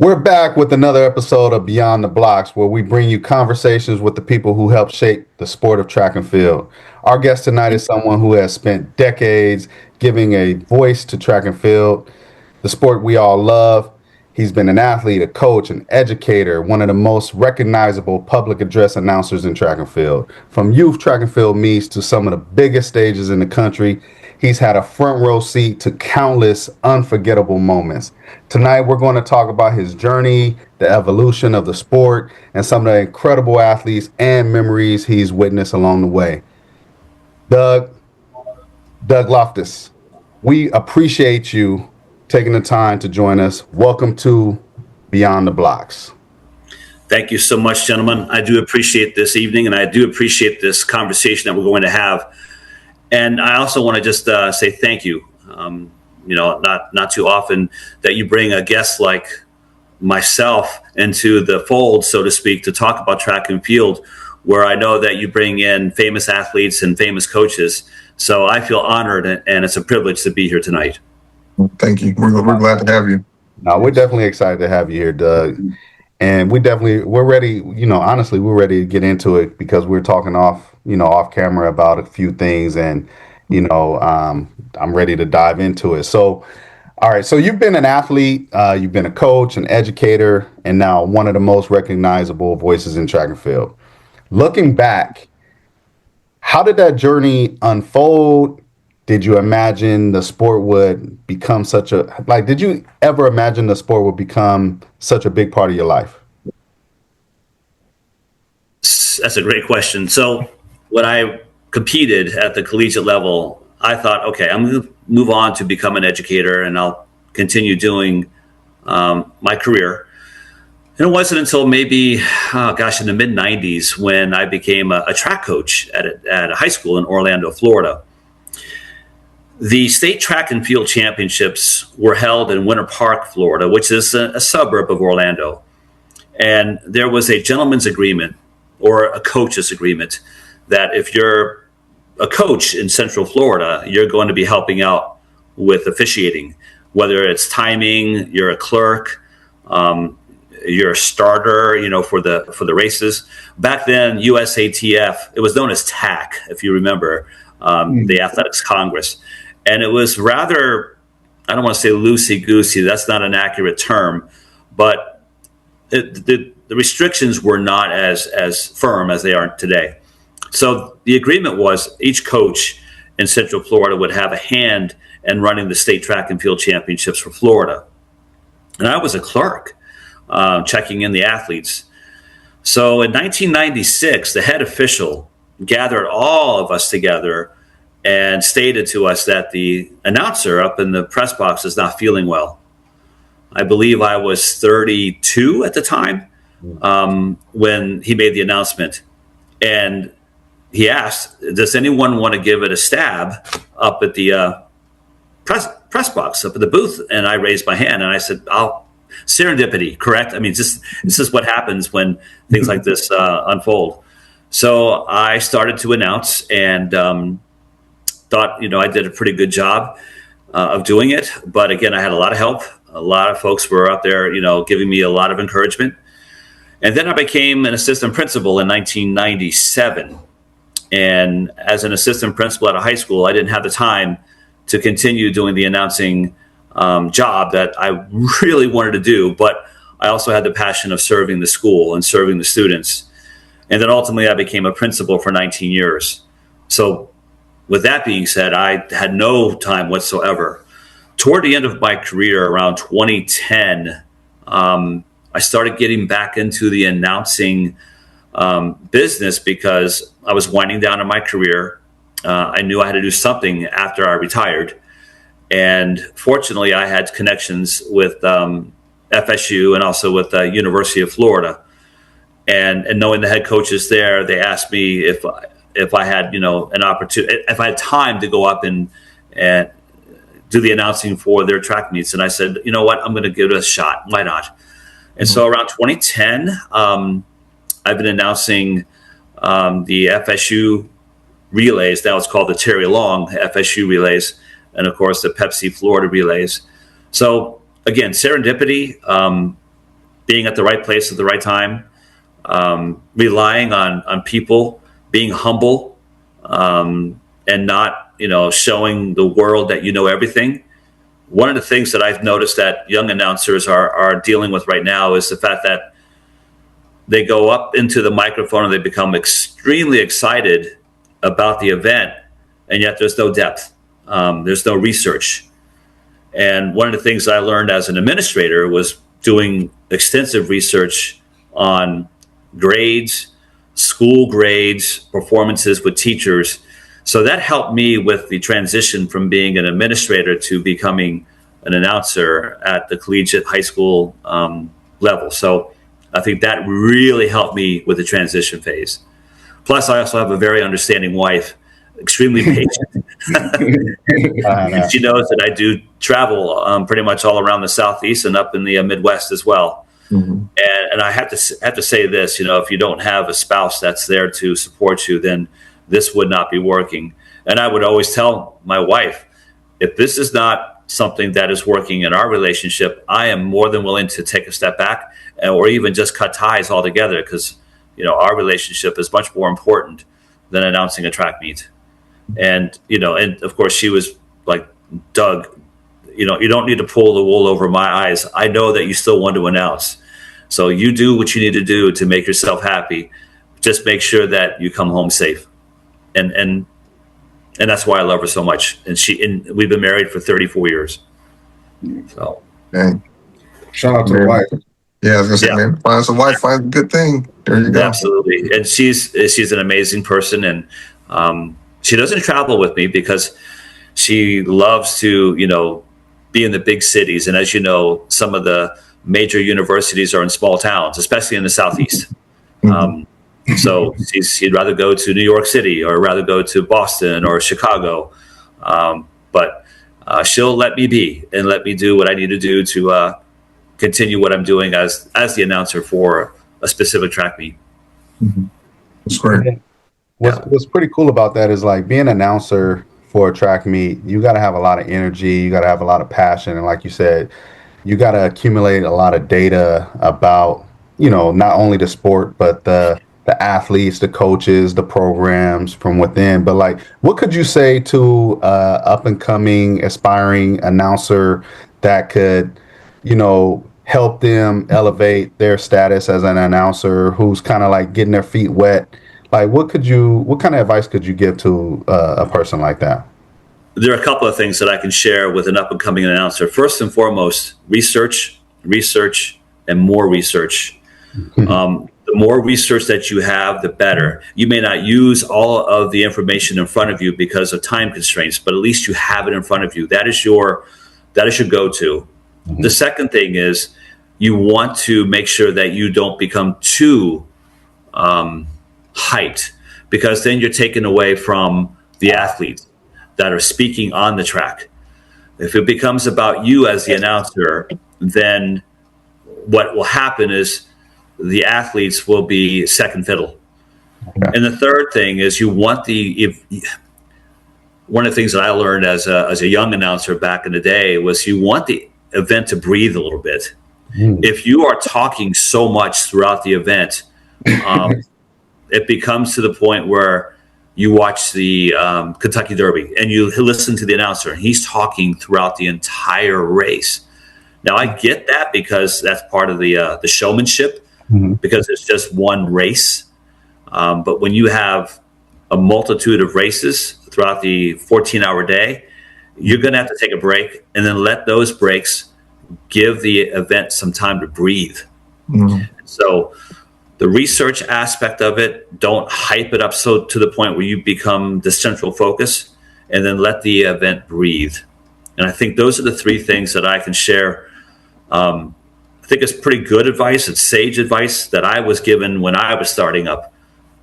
We're back with another episode of Beyond the Blocks, where we bring you conversations with the people who help shape the sport of track and field. Our guest tonight is someone who has spent decades giving a voice to track and field, the sport we all love. He's been an athlete, a coach, an educator, one of the most recognizable public address announcers in track and field. From youth track and field meets to some of the biggest stages in the country, he's had a front row seat to countless unforgettable moments. Tonight, we're going to talk about his journey, the evolution of the sport, and some of the incredible athletes and memories he's witnessed along the way. Doug Loftus, we appreciate you taking the time to join us. Welcome to Beyond the Blocks. Thank you so much, gentlemen. I do appreciate this evening, and I do appreciate this conversation that we're going to have. And I also want to just say thank you. Not too often that you bring a guest like myself into the fold, so to speak, to talk about track and field, where I know that you bring in famous athletes and famous coaches. So I feel honored, and it's a privilege to be here tonight. Thank you. We're glad to have you. No, we're definitely excited to have you here, Doug. And we're ready. Honestly, we're ready to get into it because we're talking off camera about a few things, and I'm ready to dive into it. So, all right. So you've been an athlete, you've been a coach, an educator, and now one of the most recognizable voices in track and field. Looking back, how did that journey unfold? Did you imagine the sport would become did you ever imagine the sport would become such a big part of your life? That's a great question. So when I competed at the collegiate level, I thought, okay, I'm going to move on to become an educator, and I'll continue doing my career. And it wasn't until maybe, in the mid 90s when I became a track coach at a high school in Orlando, Florida. The state track and field championships were held in Winter Park, Florida, which is a suburb of Orlando. And there was a gentleman's agreement or a coach's agreement that if you're a coach in Central Florida, you're going to be helping out with officiating, whether it's timing, you're a clerk, you're a starter, for the races. Back then, USATF, it was known as TAC, if you remember, the Athletics Congress. And it was rather, I don't want to say loosey-goosey, that's not an accurate term, but the restrictions were not as firm as they are today. So the agreement was each coach in Central Florida would have a hand in running the state track and field championships for Florida. And I was a clerk, checking in the athletes. So in 1996, the head official gathered all of us together and stated to us that the announcer up in the press box is not feeling well. I believe I was 32 at the time when he made the announcement. And he asked, does anyone want to give it a stab up at the press box, up at the booth? And I raised my hand and I said, serendipity, correct? I mean, this is what happens when things like this unfold. So I started to announce and thought, I did a pretty good job of doing it. But again, I had a lot of help. A lot of folks were out there, giving me a lot of encouragement. And then I became an assistant principal in 1997. And as an assistant principal at a high school, I didn't have the time to continue doing the announcing job that I really wanted to do. But I also had the passion of serving the school and serving the students. And then ultimately I became a principal for 19 years. So with that being said, I had no time whatsoever. Toward the end of my career, around 2010, I started getting back into the announcing business because I was winding down in my career. I knew I had to do something after I retired. And fortunately, I had connections with FSU and also with the University of Florida. And knowing the head coaches there, they asked me if I had, an opportunity, if I had time to go up and do the announcing for their track meets. And I said, you know what, I'm going to give it a shot. Why not? And so around 2010, I've been announcing the FSU relays. That was called the Terry Long FSU relays. And of course, the Pepsi Florida relays. So again, serendipity. being at the right place at the right time, relying on people, being humble, and not, showing the world that you know everything. One of the things that I've noticed that young announcers are dealing with right now is the fact that they go up into the microphone and they become extremely excited about the event, and yet there's no depth. There's no research. And one of the things I learned as an administrator was doing extensive research on grades, school grades, performances with teachers. So that helped me with the transition from being an administrator to becoming an announcer at the collegiate high school level. So I think that really helped me with the transition phase. Plus, I also have a very understanding wife, extremely patient. And she knows that I do travel pretty much all around the Southeast and up in the Midwest as well. Mm-hmm. And I have to say this, if you don't have a spouse that's there to support you, then this would not be working. And I would always tell my wife, if this is not something that is working in our relationship, I am more than willing to take a step back or even just cut ties altogether, because our relationship is much more important than announcing a track meet. And and of course she was like, Doug, you don't need to pull the wool over my eyes. I know that you still want to announce, so you do what you need to do to make yourself happy. Just make sure that you come home safe. And that's why I love her so much. And we've been married for 34 years. So, dang. Shout out to the wife. Yeah, I was gonna say, man, find some wife, find a good thing. There you go. Absolutely. And she's an amazing person, and she doesn't travel with me because she loves to, be in the big cities. And as you know, some of the major universities are in small towns, especially in the Southeast. Mm-hmm. So she'd rather go to New York City or rather go to Boston or Chicago. But she'll let me be and let me do what I need to do to continue what I'm doing as the announcer for a specific track meet. Mm-hmm. That's great. What's pretty cool about that is, like, being an announcer for a track meet, you got to have a lot of energy, you got to have a lot of passion, and like you said, you got to accumulate a lot of data about, not only the sport, but the athletes, the coaches, the programs from within. But like, what could you say to up and coming aspiring announcer that could, help them elevate their status as an announcer who's kind of like getting their feet wet? Like, what kind of advice could you give to a person like that? There are a couple of things that I can share with an up and coming announcer. First and foremost, research, and more research. The more research that you have, the better. You may not use all of the information in front of you because of time constraints, but at least you have it in front of you. That is your go-to. Mm-hmm. The second thing is you want to make sure that you don't become too hyped, because then you're taken away from the athletes that are speaking on the track. If it becomes about you as the announcer, then what will happen is the athletes will be second fiddle. Okay. And the third thing is you want one of the things that I learned as a young announcer back in the day was you want the event to breathe a little bit. If you are talking so much throughout the event, it becomes to the point where you watch the Kentucky Derby and you listen to the announcer and he's talking throughout the entire race. Now, I get that because that's part of the showmanship, because it's just one race. But when you have a multitude of races throughout the 14-hour day, you're going to have to take a break and then let those breaks give the event some time to breathe. So the research aspect of it, don't hype it up so to the point where you become the central focus, and then let the event breathe. And I think those are the three things that I can share. I think it's pretty good advice. It's sage advice that I was given when I was starting up.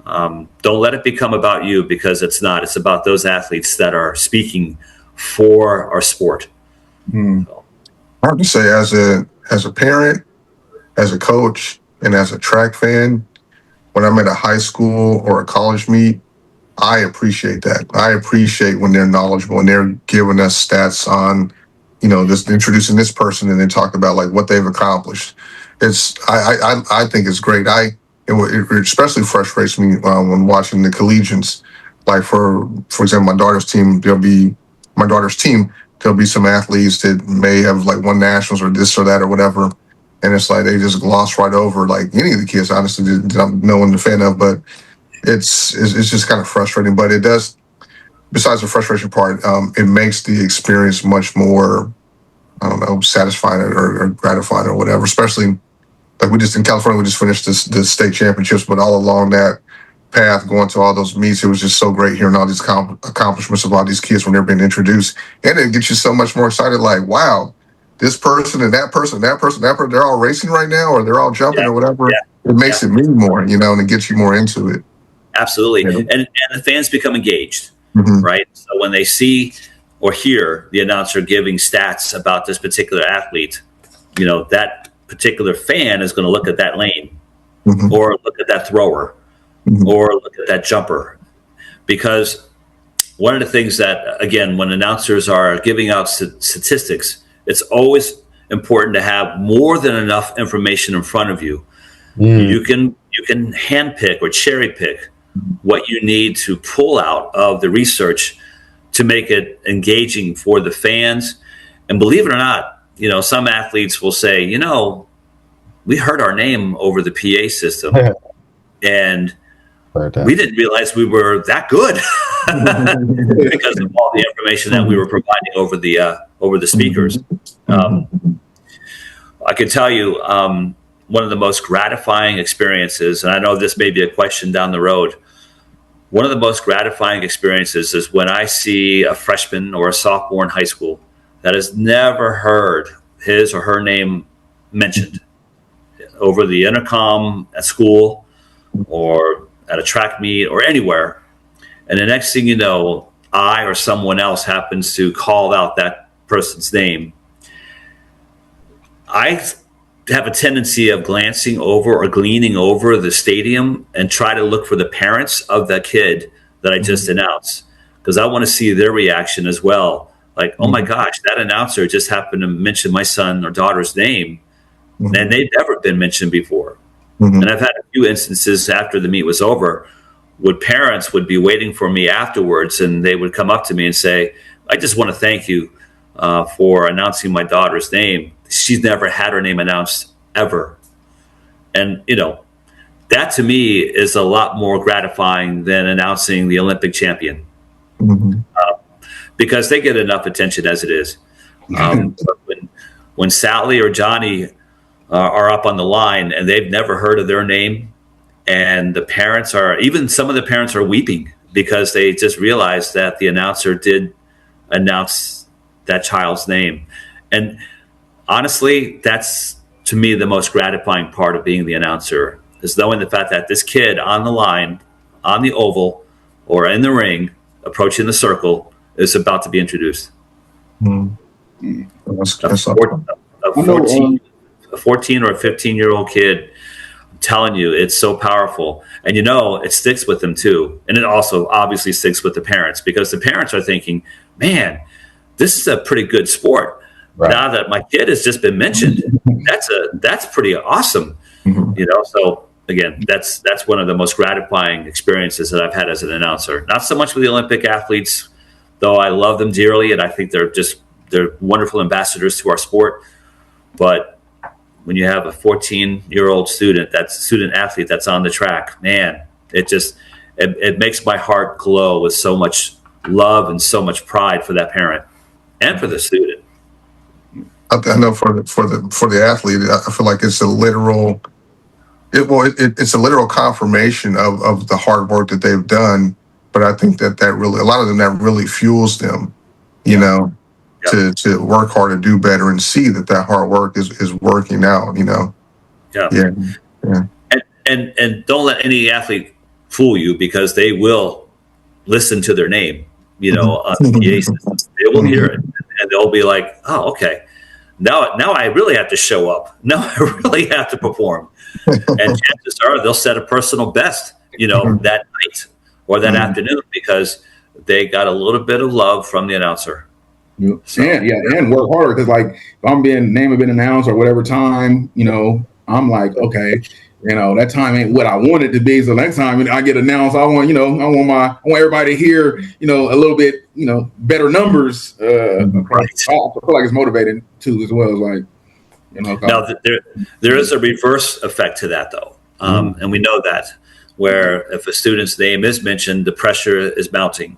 Don't let it become about you, because it's not. It's about those athletes that are speaking for our sport. So. I have to say, as a parent, as a coach, and as a track fan, when I'm at a high school or a college meet, I appreciate that. I appreciate when they're knowledgeable and they're giving us stats on, just introducing this person and then talk about like what they've accomplished. I think it's great. It especially frustrates me when watching the collegians. Like for example, my daughter's team. There'll be some athletes that may have like won nationals or this or that or whatever, and it's like they just gloss right over like any of the kids. Honestly, that I'm knowing the fan of, but it's just kind of frustrating. But it does. Besides the frustration part, it makes the experience much more, I don't know, satisfying or gratifying or whatever. Especially like we just in California, we just finished the state championships, but all along that path, going to all those meets, it was just so great hearing all these accomplishments of all these kids when they're being introduced, and it gets you so much more excited. Like, wow, this person and that person, that person, that person, they're all racing right now, or they're all jumping Yeah, or whatever. yeah, It makes it mean more, you know, and it gets you more into it. absolutely. You know? And the fans become engaged, Mm-hmm. right? So when they see or hear the announcer giving stats about this particular athlete, that particular fan is going to look at that lane, Mm-hmm. or look at that thrower, Mm-hmm. or look at that jumper. Because one of the things that, again, when announcers are giving out statistics, it's always important to have more than enough information in front of you. You can handpick or cherry pick what you need to pull out of the research to make it engaging for the fans. And believe it or not, some athletes will say, we heard our name over the PA system, and we didn't realize we were that good because of all the information that we were providing over the speakers. I can tell you one of the most gratifying experiences, and I know this may be a question down the road. One of the most gratifying experiences is when I see a freshman or a sophomore in high school that has never heard his or her name mentioned over the intercom at school or at a track meet or anywhere. And the next thing you know, I or someone else happens to call out that person's name. I have a tendency of glancing over or gleaning over the stadium and try to look for the parents of the kid that I just announced, because I want to see their reaction as well. Like, oh my gosh, that announcer just happened to mention my son or daughter's name, and they've never been mentioned before. And I've had a few instances after the meet was over where parents would be waiting for me afterwards, and they would come up to me and say, I just want to thank you for announcing my daughter's name. She's never had her name announced ever. And, that to me is a lot more gratifying than announcing the Olympic champion, because they get enough attention as it is. But when Sally or Johnny are up on the line and they've never heard of their name, and even some of the parents are weeping because they just realized that the announcer did announce that child's name. And honestly, that's to me the most gratifying part of being the announcer, is knowing the fact that this kid on the line, on the oval, or in the ring, approaching the circle, is about to be introduced. That's A 14 or a 15-year-old kid, I'm telling you, it's so powerful. And it sticks with them too. And it also obviously sticks with the parents, because the parents are thinking, man, this is a pretty good sport. Right. Now that my kid has just been mentioned, that's pretty awesome. So again, that's one of the most gratifying experiences that I've had as an announcer. Not so much with the Olympic athletes, though I love them dearly, and I think they're wonderful ambassadors to our sport. But when you have a 14-year-old student athlete that's on the track, man, it makes my heart glow with so much love and so much pride for that parent and for the student. I know for the athlete, I feel like it's a literal. It's a literal confirmation of the hard work that they've done. But I think that really, a lot of them, that really fuels them, to work hard and do better and see that hard work is working out, Yeah. And don't let any athlete fool you, because they will listen to their name, on the PA system. They will hear it, and they'll be like, oh, okay. Now I really have to show up. Now I really have to perform. And chances are they'll set a personal best, that night or that afternoon, because they got a little bit of love from the announcer. And work harder, because like if I'm name have been announced or whatever time, I'm like, okay, that time ain't what I want it to be. So next time I get announced, I want everybody to hear, a little bit, better numbers across. Right. I feel like it's motivating too, as well as like, Now, there is a reverse effect to that, though. And we know that, where if a student's name is mentioned, the pressure is mounting.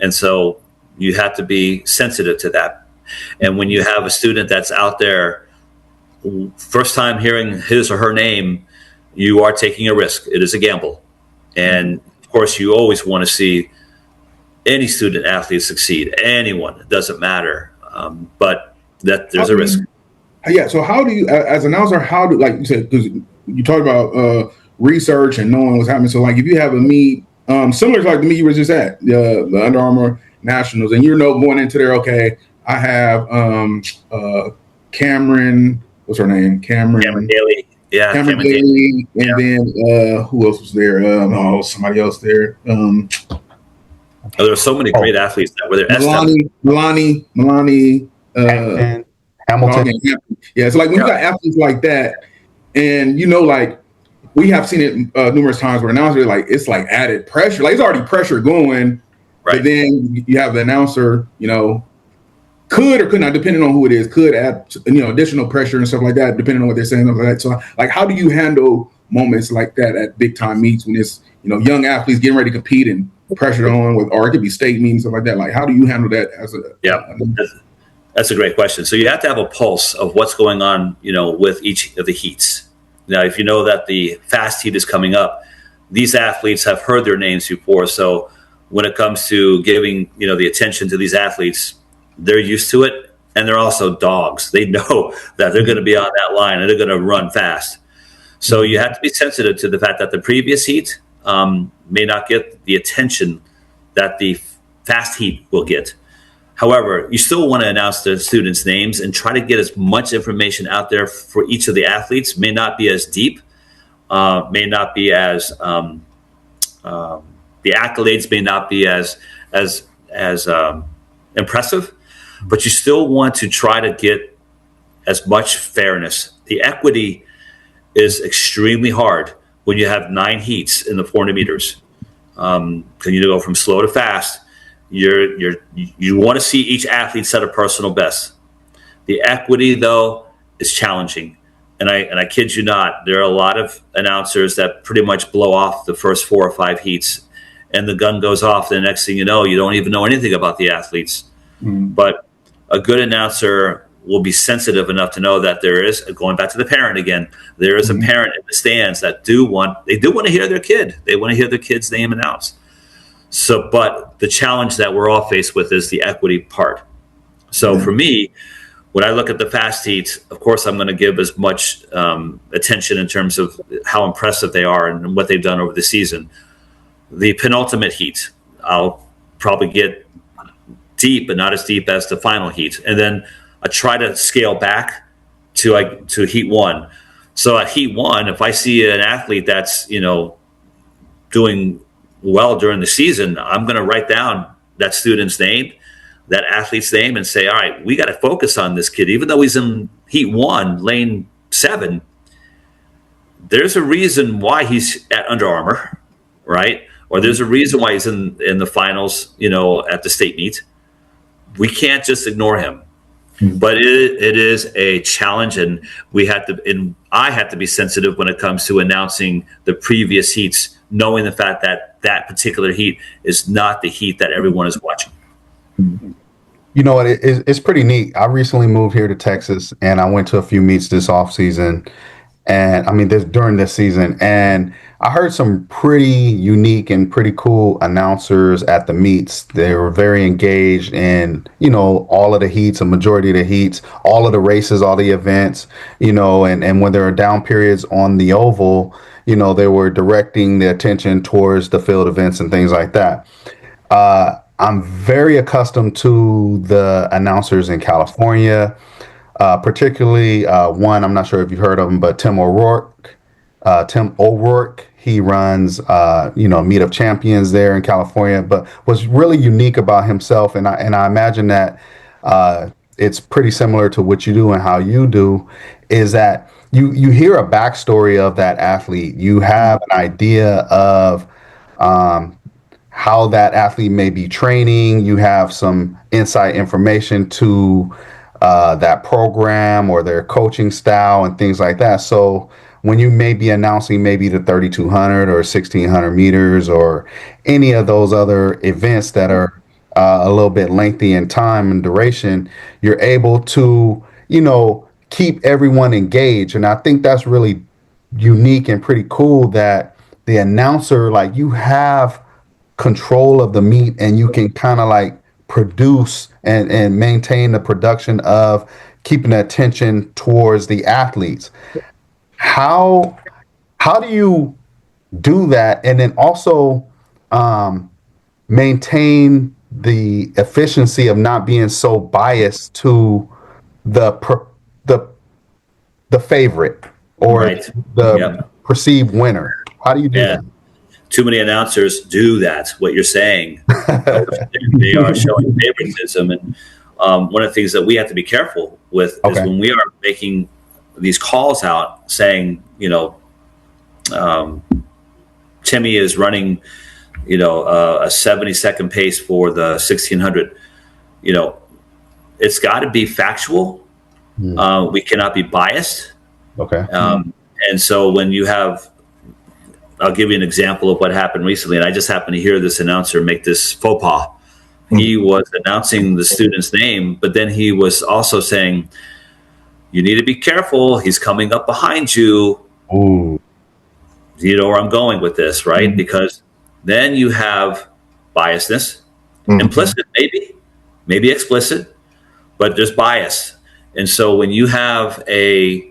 And so you have to be sensitive to that. And when you have a student that's out there, first time hearing his or her name, you are taking a risk. It is a gamble. And of course, you always want to see any student athlete succeed, anyone, it doesn't matter. But that there's a risk. Yeah. So how do you, as an announcer, like you said, because you talked about research and knowing what's happening. So like if you have a meet, similar to like the meet you were just at, the Under Armour Nationals, and going into there, okay, I have Cameron, what's her name? Cameron Daly. Yeah. Cameron Daly. And then who else was there? Somebody else there. There were so many great athletes that were there. Melanie. Hamilton. Yeah, so like when you got athletes like that, and like we have seen it numerous times where announcers like it's like added pressure, like it's already pressure going, right? But then you have the announcer, could or could not, depending on who it is, could add additional pressure and stuff like that, depending on what they're saying, stuff like that. So like, how do you handle moments like that at big time meets when it's young athletes getting ready to compete and pressured on with, or it could be state meetings, stuff like that? Like, how do you handle that as a That's a great question. So you have to have a pulse of what's going on, with each of the heats. Now, if you know that the fast heat is coming up, these athletes have heard their names before. So when it comes to giving, the attention to these athletes, they're used to it. And they're also dogs. They know that they're going to be on that line and they're going to run fast. So you have to be sensitive to the fact that the previous heat may not get the attention that the fast heat will get. However, you still want to announce the students' names and try to get as much information out there for each of the athletes. May not be as deep, may not be as the accolades may not be as impressive, but you still want to try to get as much fairness. The equity is extremely hard when you have 9 heats in the 400 meters. Can you go from slow to fast? You want to see each athlete set a personal best. The equity, though, is challenging, and I kid you not, there are a lot of announcers that pretty much blow off the first 4 or 5 heats, and the gun goes off. The next thing you know, you don't even know anything about the athletes. But a good announcer will be sensitive enough to know that there is, going back to the parent again, there is a parent in the stands that do want to hear their kid. They want to hear their kid's name announced. So, but the challenge that we're all faced with is the equity part. So for me, when I look at the fast heats, of course, I'm going to give as much attention in terms of how impressive they are and what they've done over the season. The penultimate heat, I'll probably get deep, but not as deep as the final heat. And then I try to scale back to heat 1. So at heat 1, if I see an athlete that's, doing well during the season, I'm going to write down that student's name, that athlete's name, and say, all right, we got to focus on this kid. Even though he's in heat 1, lane 7, there's a reason why he's at Under Armour, right? Or there's a reason why he's in the finals, at the state meet. We can't just ignore him. But it is a challenge, and I have to be sensitive when it comes to announcing the previous heats, knowing the fact that that particular heat is not the heat that everyone is watching. It's pretty neat. I recently moved here to Texas, and I went to a few meets this off season, and during this season, and I heard some pretty unique and pretty cool announcers at the meets. They were very engaged in, all of the heats, a majority of the heats, all of the races, all the events, and when there are down periods on the oval, they were directing the attention towards the field events and things like that. I'm very accustomed to the announcers in California, particularly one, I'm not sure if you've heard of him, but Tim O'Rourke. He runs, Meet of Champions there in California. But what's really unique about himself, and I imagine that it's pretty similar to what you do and how you do, is that you hear a backstory of that athlete. You have an idea of um, how that athlete may be training. You have some inside information to that program or their coaching style and things like that. So when you may be announcing maybe the 3,200 or 1,600 meters or any of those other events that are a little bit lengthy in time and duration, you're able to, keep everyone engaged. And I think that's really unique and pretty cool that the announcer, like, you have control of the meat and you can kind of like produce and maintain the production of keeping the attention towards the athletes. How do you do that and then also maintain the efficiency of not being so biased to the the the favorite or Right. the Yep. perceived winner? How do you do Yeah. Too many announcers do that. What you're saying, Coach, that? they are showing favoritism, and one of the things that we have to be careful with is Okay. when we are making these calls out, saying, Timmy is running, a 70-second pace for the 1,600. It's got to be factual. We cannot be biased. Okay. And so when you have, I'll give you an example of what happened recently, and I just happened to hear this announcer make this faux pas. He was announcing the student's name, but then he was also saying, "You need to be careful. He's coming up behind you." Ooh. You know where I'm going with this, right? Because then you have biasness, implicit, maybe explicit, but there's bias. And so when you have a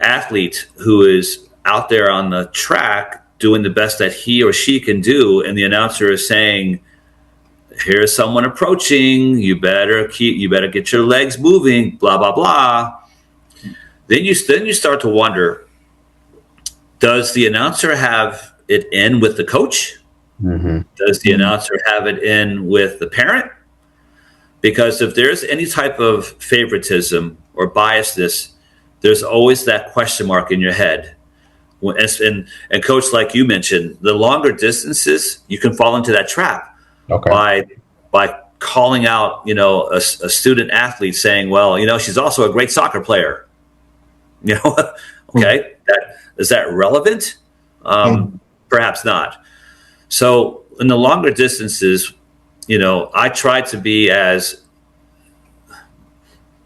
athlete who is out there on the track doing the best that he or she can do, and the announcer is saying, "Here's someone approaching, you better get your legs moving, blah blah blah," then you start to wonder, does the announcer have it in with the coach? Does the announcer have it in with the parent? Because if there's any type of favoritism or biasness, there's always that question mark in your head. And coach, like you mentioned, the longer distances, you can fall into that trap. Okay. By calling out, a student athlete, saying, "Well, she's also a great soccer player." Okay, is that relevant? Perhaps not. So in the longer distances, I try to be as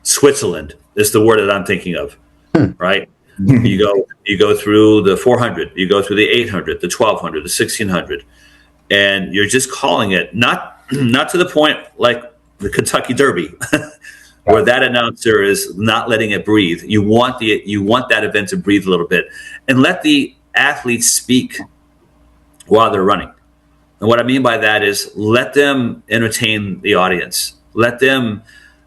Switzerland is the word that I'm thinking of, right? You go through the 400, you go through the 800, the 1200, the 1600, and you're just calling it not to the point like the Kentucky Derby, where that announcer is not letting it breathe. You want that event to breathe a little bit and let the athletes speak while they're running. And what I mean by that is let them entertain the audience. Let them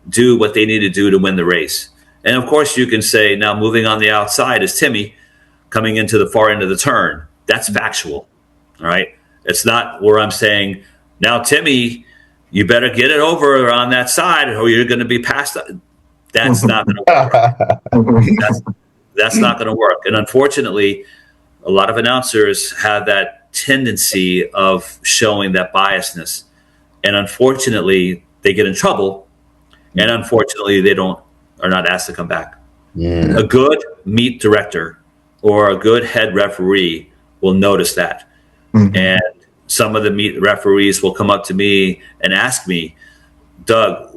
do what they need to do to win the race. And of course, you can say, now moving on the outside is Timmy coming into the far end of the turn. That's factual. All right. It's not where I'm saying, now, Timmy, you better get it over on that side or you're going to be passed. That's not going to work. That's not going to work. And unfortunately, a lot of announcers have that tendency of showing that biasness. And unfortunately, they get in trouble. And unfortunately, are not asked to come back. Yeah. A good meet director or a good head referee will notice that. And some of the meet referees will come up to me and ask me, "Doug,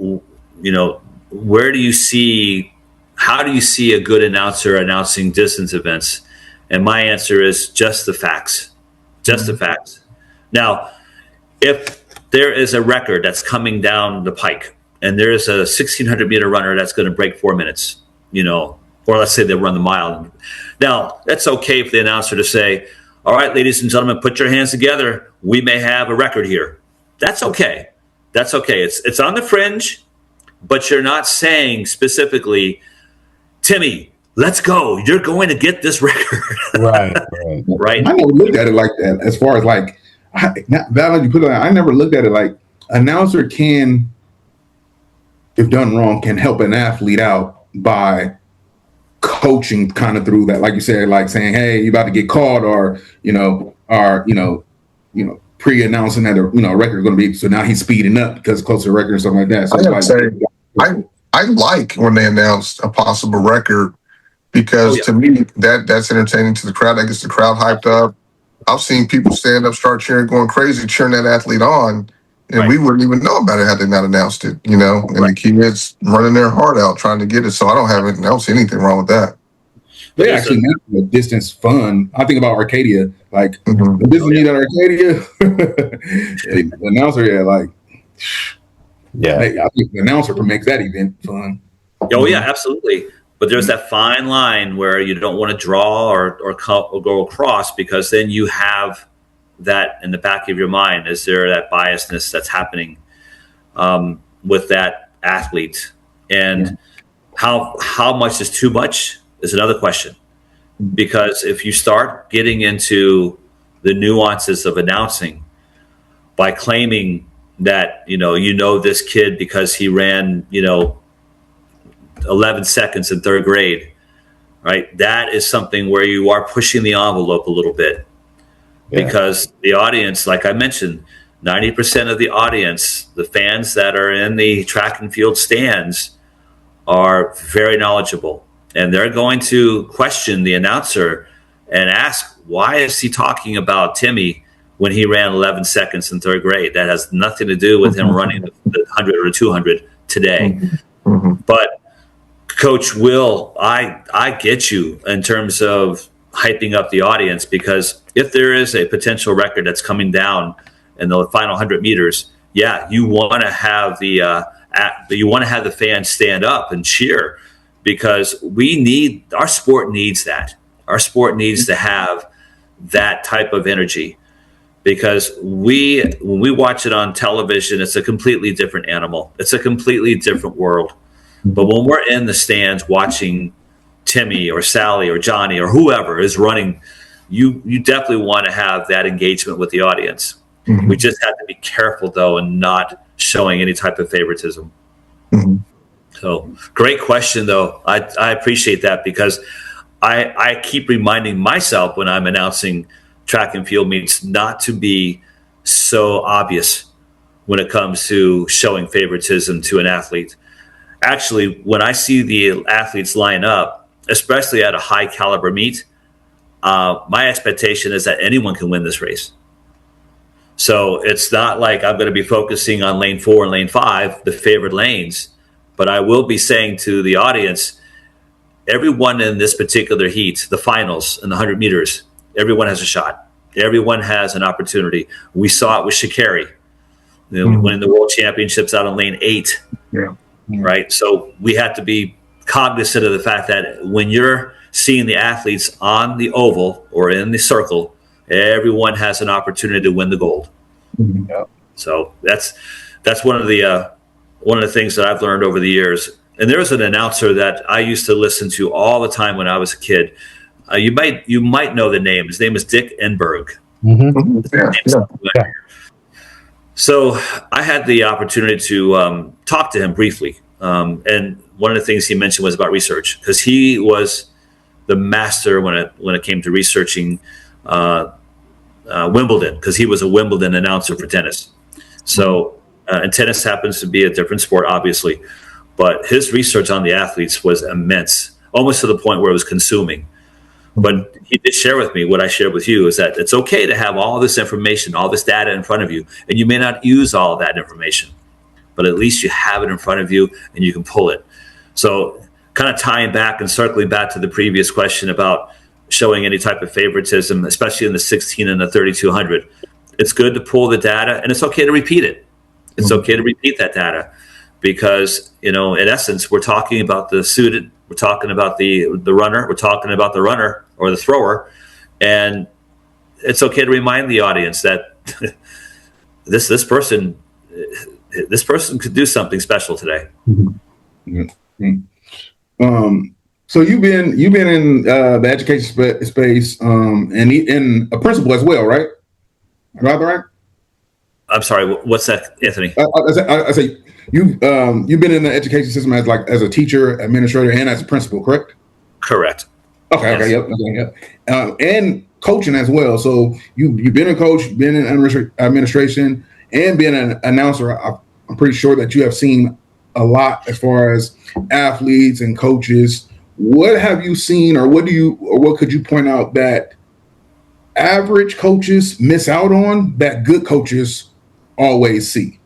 how do you see a good announcer announcing distance events?" And my answer is just the facts. Just the facts. Now, if there is a record that's coming down the pike and there's a 1,600 meter runner that's going to break 4 minutes, or let's say they run the mile. Now, that's okay for the announcer to say, "All right, ladies and gentlemen, put your hands together. We may have a record here." That's okay. That's okay. It's on the fringe, but you're not saying specifically, "Timmy, let's go. You're going to get this record." Right. Right. I never looked at it like that. As far as like, Val, you put it. I never looked at it like announcer can, if done wrong, can help an athlete out by coaching kind of through that, like you said, like saying, "Hey, you about to get caught," or pre-announcing that a record is going to be. So now he's speeding up because close to the record or something like that. So I gotta say, I like when they announce a possible record because to me that's entertaining to the crowd. That gets the crowd hyped up. I've seen people stand up, start cheering, going crazy, cheering that athlete on, and we wouldn't even know about it had they not announced it. And the kids running their heart out trying to get it. So I don't see anything wrong with that. They actually make a distance fun. I think about Arcadia, like the business meet at Arcadia. The announcer, I think the announcer makes that event fun. Oh yeah, absolutely. But there's that fine line where you don't want to draw or go across, because then you have that in the back of your mind. Is there that biasness that's happening with that athlete, and how much is too much is another question. Because if you start getting into the nuances of announcing by claiming that this kid because he ran 11 seconds in third grade, right? That is something where you are pushing the envelope a little bit, because the audience, like I mentioned, 90% of the audience, the fans that are in the track and field stands, are very knowledgeable, and they're going to question the announcer and ask, why is he talking about Timmy when he ran 11 seconds in third grade? That has nothing to do with him running the 100 or 200 today. But Coach Will, I get you in terms of hyping up the audience, because if there is a potential record that's coming down in the final 100 meters, you want to have the fans stand up and cheer, because our sport needs that. Our sport needs to have that type of energy, because when we watch it on television, it's a completely different animal. It's a completely different world. But when we're in the stands watching Timmy or Sally or Johnny or whoever is running, you definitely want to have that engagement with the audience. We just have to be careful, though, and not showing any type of favoritism. So great question, though. I appreciate that, because I keep reminding myself when I'm announcing track and field meets not to be so obvious when it comes to showing favoritism to an athlete. Actually, when I see the athletes line up, especially at a high caliber meet, my expectation is that anyone can win this race. So it's not like I'm going to be focusing on lane 4 and lane 5, the favored lanes, but I will be saying to the audience, everyone in this particular heat, the finals and the 100 meters, everyone has a shot. Everyone has an opportunity. We saw it with Sha'Carri, winning the world championships out in lane 8. Right. So we have to be cognizant of the fact that when you're seeing the athletes on the oval or in the circle, everyone has an opportunity to win the gold. So that's one of the things that I've learned over the years. And there was an announcer that I used to listen to all the time when I was a kid. You might know the name. His name is Dick Enberg. So I had the opportunity to talk to him briefly. And one of the things he mentioned was about research, because he was the master when it came to researching Wimbledon, because he was a Wimbledon announcer for tennis. So, and tennis happens to be a different sport, obviously, but his research on the athletes was immense, almost to the point where it was consuming. But he did share with me what I shared with you, is that it's okay to have all this information, all this data in front of you, and you may not use all of that information, but at least you have it in front of you and you can pull it. So kind of tying back and circling back to the previous question about showing any type of favoritism, especially in the 16 and the 3200, it's good to pull the data, and it's okay to repeat it. It's okay to repeat that data, because, in essence, we're talking about the suited, we're talking about the runner, we're talking about the runner or the thrower, and it's okay to remind the audience that this person could do something special today. So you've been in the education space, and a principal as well, right? Am I right? I'm sorry. What's that, Anthony? I say you've been in the education system as a teacher, administrator, and as a principal, correct? Correct. Okay. Yes. Okay. Yep. And coaching as well. So you've been a coach, you've been in administration, and been an announcer. I'm pretty sure that you have seen a lot as far as athletes and coaches. What have you seen, or what could you point out that average coaches miss out on that good coaches always see?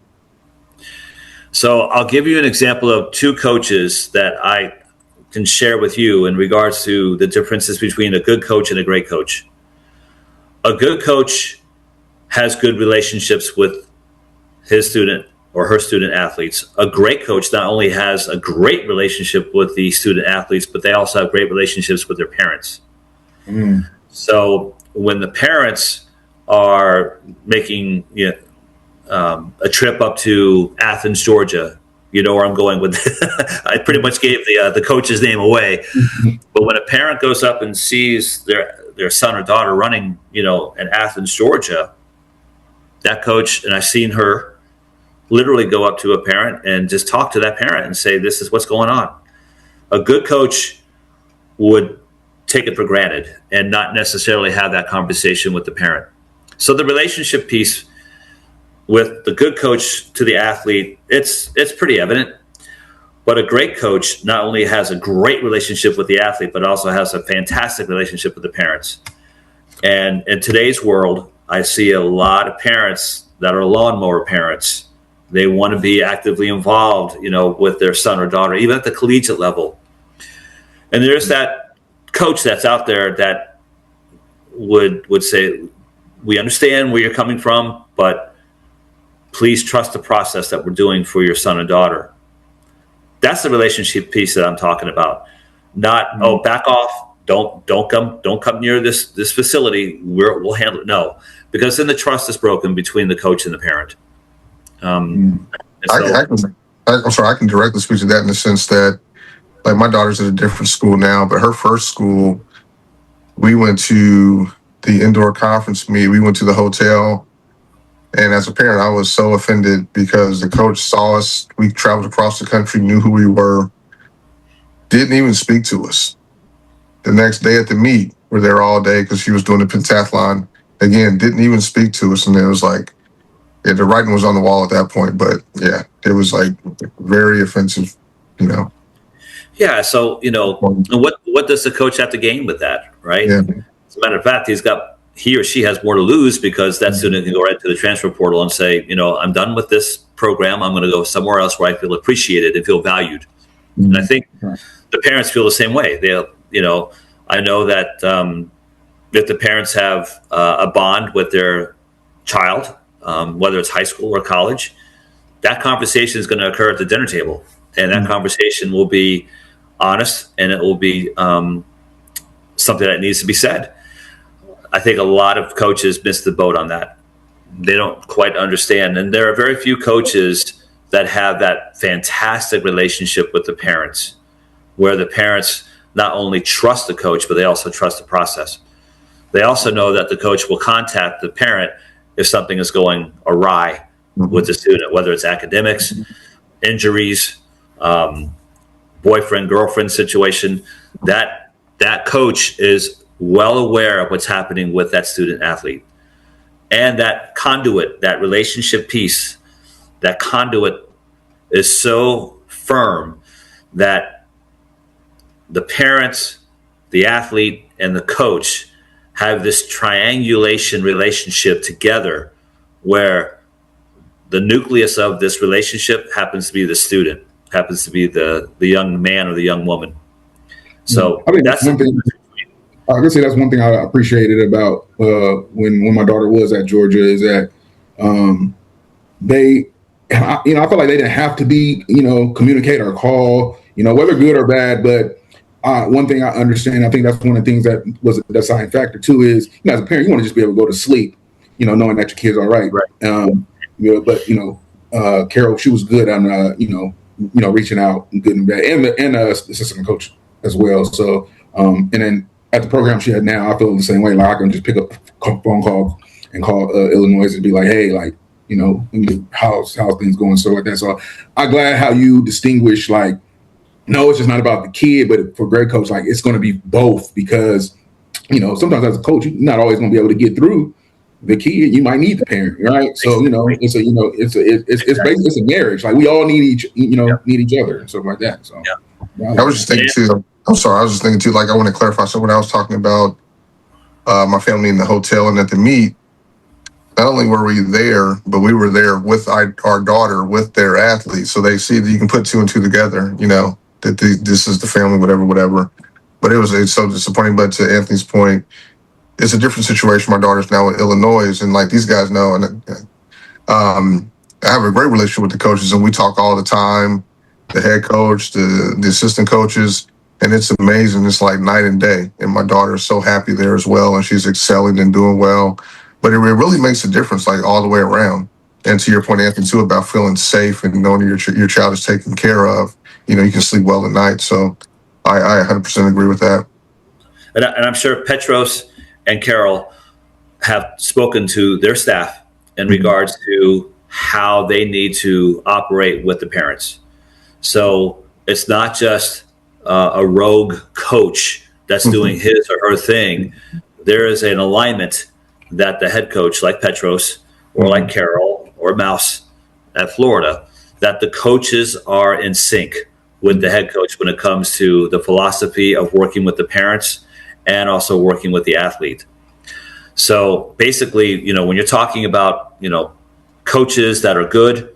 So I'll give you an example of two coaches that I can share with you in regards to the differences between a good coach and a great coach. A good coach has good relationships with his student or her student athletes. A great coach not only has a great relationship with the student athletes, but they also have great relationships with their parents. So when the parents are making a trip up to Athens, Georgia, you know where I'm going with I pretty much gave the coach's name away. But when a parent goes up and sees their son or daughter running, in Athens, Georgia, that coach, and I've seen her literally go up to a parent and just talk to that parent and say, this is what's going on. A good coach would take it for granted and not necessarily have that conversation with the parent. So the relationship piece with the good coach to the athlete, it's pretty evident. But a great coach not only has a great relationship with the athlete, but also has a fantastic relationship with the parents. And in today's world, I see a lot of parents that are lawnmower parents. They want to be actively involved, with their son or daughter, even at the collegiate level. And there's that coach that's out there that would say, we understand where you're coming from, but please trust the process that we're doing for your son and daughter. That's the relationship piece that I'm talking about. Not, back off. Don't come near this facility. We'll handle it. No, because then the trust is broken between the coach and the parent. I'm sorry, I can directly speak to that in the sense that, like, my daughter's at a different school now, but her first school, we went to the indoor conference meet. We went to the hotel. And as a parent, I was so offended because the coach saw us. We traveled across the country, knew who we were, didn't even speak to us. The next day at the meet, we're there all day because she was doing the pentathlon. Again, didn't even speak to us. And it was like, the writing was on the wall at that point. But yeah, it was like very offensive, Yeah. So, what does the coach have to gain with that, right? Yeah. As a matter of fact, he or she has more to lose because that student can go right to the transfer portal and say, I'm done with this program. I'm going to go somewhere else where I feel appreciated and feel valued. And I think the parents feel the same way. I know that if the parents have a bond with their child, whether it's high school or college, that conversation is going to occur at the dinner table. And that conversation will be honest, and it will be something that needs to be said. I think a lot of coaches miss the boat on that. They don't quite understand. And there are very few coaches that have that fantastic relationship with the parents, where the parents not only trust the coach, but they also trust the process. They also know that the coach will contact the parent if something is going awry with the student, whether it's academics, injuries, boyfriend, girlfriend situation. That coach is well aware of what's happening with that student athlete. And that conduit, that relationship piece, that conduit is so firm that the parents, the athlete, and the coach have this triangulation relationship together, where the nucleus of this relationship happens to be the student, happens to be the young man or the young woman. So that's one thing. I can say that's one thing I appreciated about when my daughter was at Georgia is that I felt like they didn't have to be, communicate or call, whether good or bad. But one thing I understand, I think that's one of the things that was a deciding factor too is, as a parent, you want to just be able to go to sleep, knowing that your kid's all right. But Carol, she was good on reaching out, good and bad, and the assistant coach as well. So and then at the program she had now, I feel the same way. Like I can just pick up a phone call and call Illinois and be like, hey, like, how's things going, so like that. So I'm glad how you distinguish like no, it's just not about the kid, but for great coach, like it's going to be both because, sometimes as a coach, you're not always going to be able to get through the kid. You might need the parent, right? So, it's a marriage. Like we all need each other and stuff like that. So I was just thinking too, I'm sorry, I was just thinking too, like I want to clarify. So when I was talking about my family in the hotel and at the meet, not only were we there, but we were there with our daughter, with their athletes. So they see that you can put two and two together, that this is the family, whatever. But it's so disappointing. But to Anthony's point, it's a different situation. My daughter's now in Illinois, and like these guys know, and I have a great relationship with the coaches, and we talk all the time. The head coach, the assistant coaches, and it's amazing. It's like night and day. And my daughter is so happy there as well, and she's excelling and doing well. But it really makes a difference, like all the way around. And to your point, Anthony, too, about feeling safe and knowing your child is taken care of. You can sleep well at night. So I 100% agree with that. And I'm sure Petros and Carol have spoken to their staff in regards to how they need to operate with the parents. So it's not just a rogue coach that's doing his or her thing. There is an alignment that the head coach, like Petros or like Carol or Mouse at Florida, that the coaches are in sync with the head coach when it comes to the philosophy of working with the parents and also working with the athlete. So basically, when you're talking about, coaches that are good,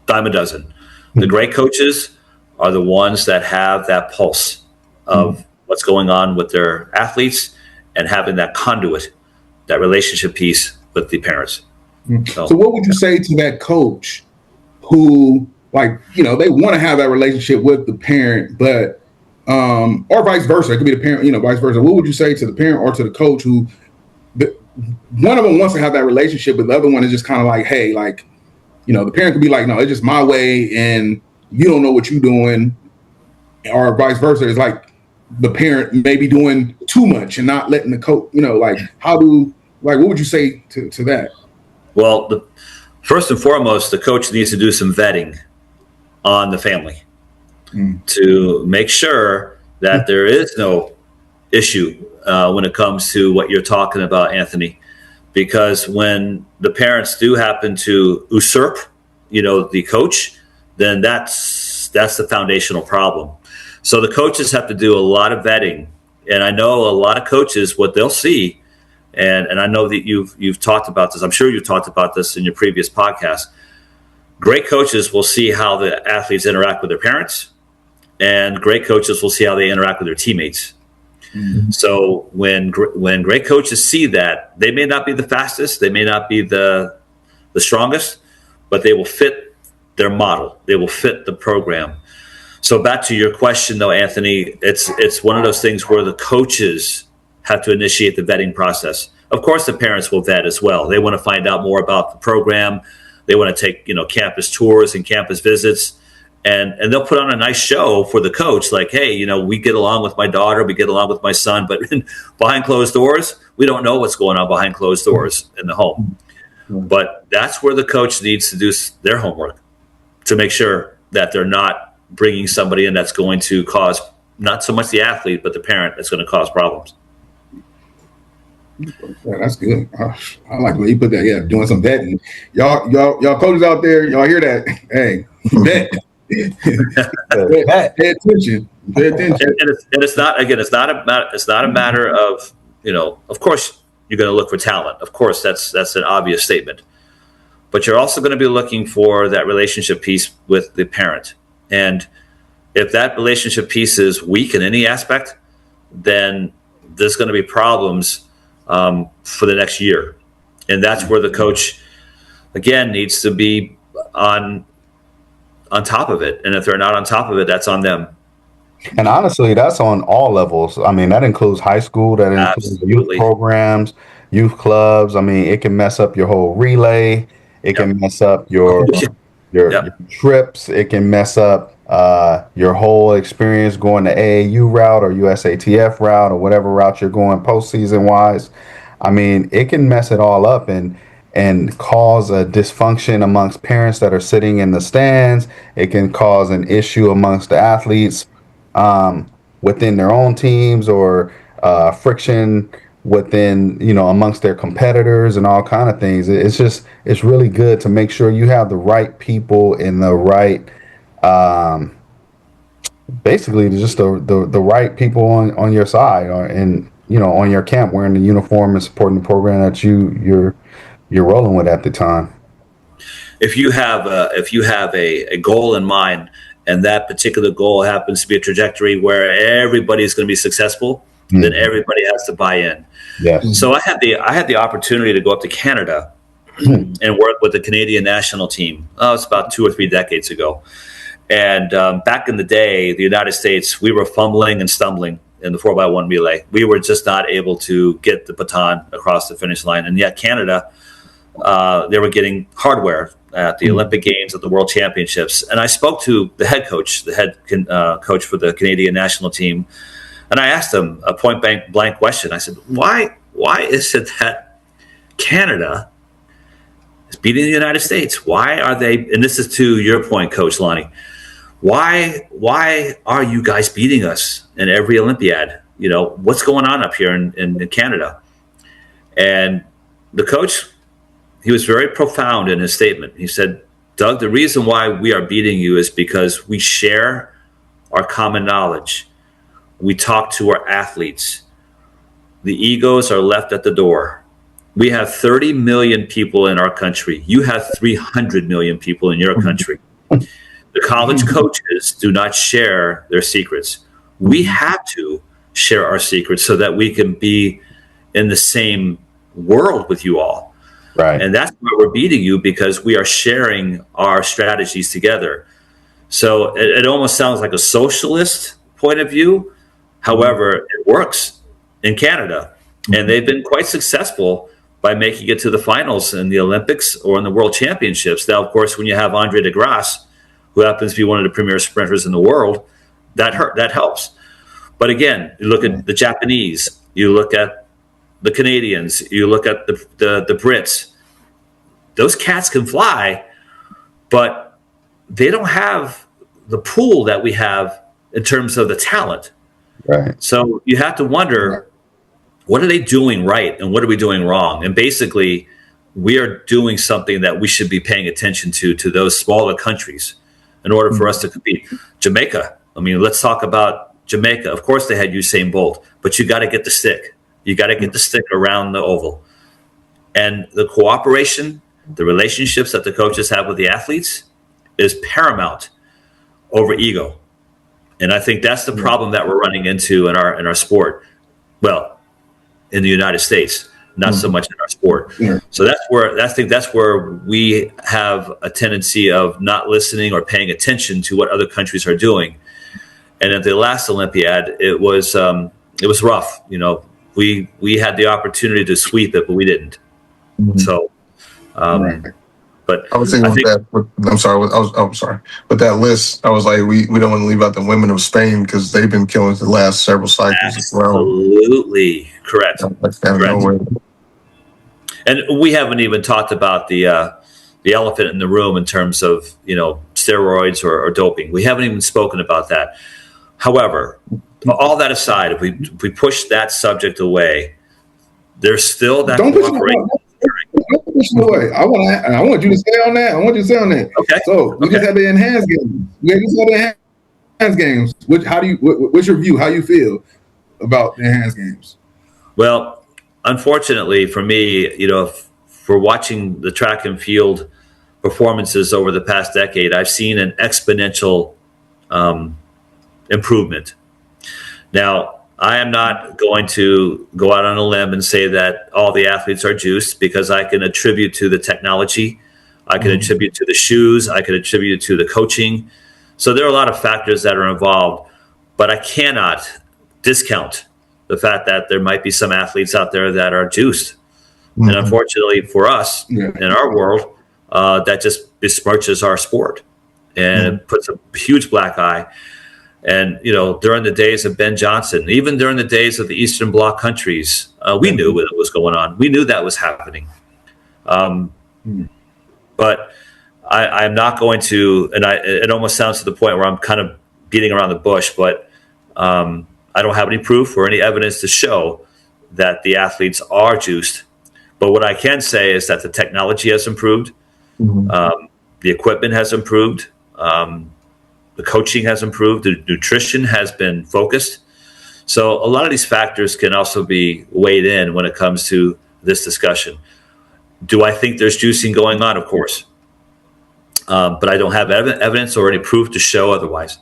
dime a dozen. The great coaches are the ones that have that pulse of what's going on with their athletes and having that conduit, that relationship piece with the parents. So what would you say to that coach who, like, they want to have that relationship with the parent, but or vice versa? It could be the parent, vice versa. What would you say to the parent or to the coach who one of them wants to have that relationship, but the other one is just kind of like, hey, like, the parent could be like, no, it's just my way and you don't know what you're doing, or vice versa. It's like the parent may be doing too much and not letting the coach, what would you say to that? Well, first and foremost, the coach needs to do some vetting on the family to make sure that there is no issue when it comes to what you're talking about, Anthony. Because when the parents do happen to usurp, the coach, then that's the foundational problem. So the coaches have to do a lot of vetting. And I know a lot of coaches, what they'll see, and I know that you've talked about this. I'm sure you've talked about this in your previous podcast. Great coaches will see how the athletes interact with their parents, and great coaches will see how they interact with their teammates. So when great coaches see that, they may not be the fastest, they may not be the strongest, but they will fit their model. They will fit the program. So back to your question, though, Anthony, it's one of those things where the coaches have to initiate the vetting process. Of course, the parents will vet as well. They want to find out more about the program. They want to take campus tours and campus visits. And they'll put on a nice show for the coach, like, hey, we get along with my daughter, we get along with my son, but behind closed doors, we don't know what's going on behind closed doors in the home. But that's where the coach needs to do their homework to make sure that they're not bringing somebody in that's going to cause not so much the athlete, but the parent that's going to cause problems. Yeah, that's good. I like the way you put that. Yeah, doing some vetting. Y'all coaches out there, y'all hear that? Hey, vet. Pay attention. And it's not a matter of, of course you're going to look for talent. Of course, that's an obvious statement. But you're also going to be looking for that relationship piece with the parent. And if that relationship piece is weak in any aspect, then there's going to be problems for the next year. And that's where the coach, again, needs to be on top of it. And if they're not on top of it, that's on them. And honestly, that's on all levels. I mean, that includes high school, that includes youth programs, youth clubs. I mean, it can mess up your whole relay. It can mess up your trips. It can mess up your whole experience going the AAU route or USATF route or whatever route you're going postseason wise. I mean, it can mess it all up. And and cause a dysfunction amongst parents that are sitting in the stands. It can cause an issue amongst the athletes within their own teams, or friction within, amongst their competitors, and all kind of things. It's really good to make sure you have the right people in the right, basically just the right people on your side, or and on your camp, wearing the uniform and supporting the program that you're rolling with at the time. If you have a goal in mind, and that particular goal happens to be a trajectory where everybody's going to be successful, then everybody has to buy in. Yes. So I had the opportunity to go up to Canada and work with the Canadian national team. Oh, it's about 2 or 3 decades ago. And back in the day, the United States, we were fumbling and stumbling in the 4x1 relay. We were just not able to get the baton across the finish line. And yet Canada, they were getting hardware at the Olympic Games, at the World Championships. And I spoke to the head coach for the Canadian national team. And I asked him a point blank question. I said, why is it that Canada is beating the United States? Why are they, and this is to your point, Coach Lonnie, why are you guys beating us in every Olympiad? What's going on up here in Canada? And the coach, he was very profound in his statement. He said, Doug, the reason why we are beating you is because we share our common knowledge. We talk to our athletes. The egos are left at the door. We have 30 million people in our country. You have 300 million people in your country. The college coaches do not share their secrets. We have to share our secrets so that we can be in the same world with you all. Right. And that's why we're beating you, because we are sharing our strategies together. So it almost sounds like a socialist point of view. However, it works in Canada, and they've been quite successful by making it to the finals in the Olympics or in the World Championships. Now, of course, when you have Andre de Grasse, who happens to be one of the premier sprinters in the world, that helps. But again, you look at the Japanese, you look at the Canadians, you look at the Brits. Those cats can fly, but they don't have the pool that we have in terms of the talent. Right. So you have to wonder, what are they doing right and what are we doing wrong? And basically, we are doing something that we should be paying attention to those smaller countries in order for us to compete. Jamaica, I mean, let's talk about Jamaica. Of course, they had Usain Bolt, but you got to get the stick. You got to get the stick around the oval. And the cooperation, the relationships that the coaches have with the athletes is paramount over ego. And I think that's the problem that we're running into in our sport. Well, in the United States, not so much in our sport. Yeah. So that's where we have a tendency of not listening or paying attention to what other countries are doing. And at the last Olympiad, it was rough. We had the opportunity to sweep it, but we didn't. Mm-hmm. So, but I was thinking I'm sorry. But that list, I was like, we don't want to leave out the women of Spain, because they've been killing the last several cycles as well. Absolutely correct. And we haven't even talked about the elephant in the room in terms of steroids or doping. We haven't even spoken about that. However, all that aside, if we push that subject away, there's still that cooperation. Don't push it away. I want you to stay on that. Okay. So we just had the enhanced games. What's your view? How you feel about the enhanced games? Well, unfortunately for me, for watching the track and field performances over the past decade, I've seen an exponential improvement. Now, I am not going to go out on a limb and say that all the athletes are juiced, because I can attribute to the technology, I can attribute to the shoes, I can attribute to the coaching. So there are a lot of factors that are involved, but I cannot discount the fact that there might be some athletes out there that are juiced. And unfortunately for us in our world, that just besmirches our sport and puts a huge black eye. And, during the days of Ben Johnson, even during the days of the Eastern Bloc countries, we knew what was going on. We knew that was happening. But I'm not going to, and it almost sounds to the point where I'm kind of beating around the bush, but I don't have any proof or any evidence to show that the athletes are juiced. But what I can say is that the technology has improved, the equipment has improved, the coaching has improved, the nutrition has been focused. So a lot of these factors can also be weighed in when it comes to this discussion. Do I think there's juicing going on? Of course. But I don't have evidence or any proof to show otherwise.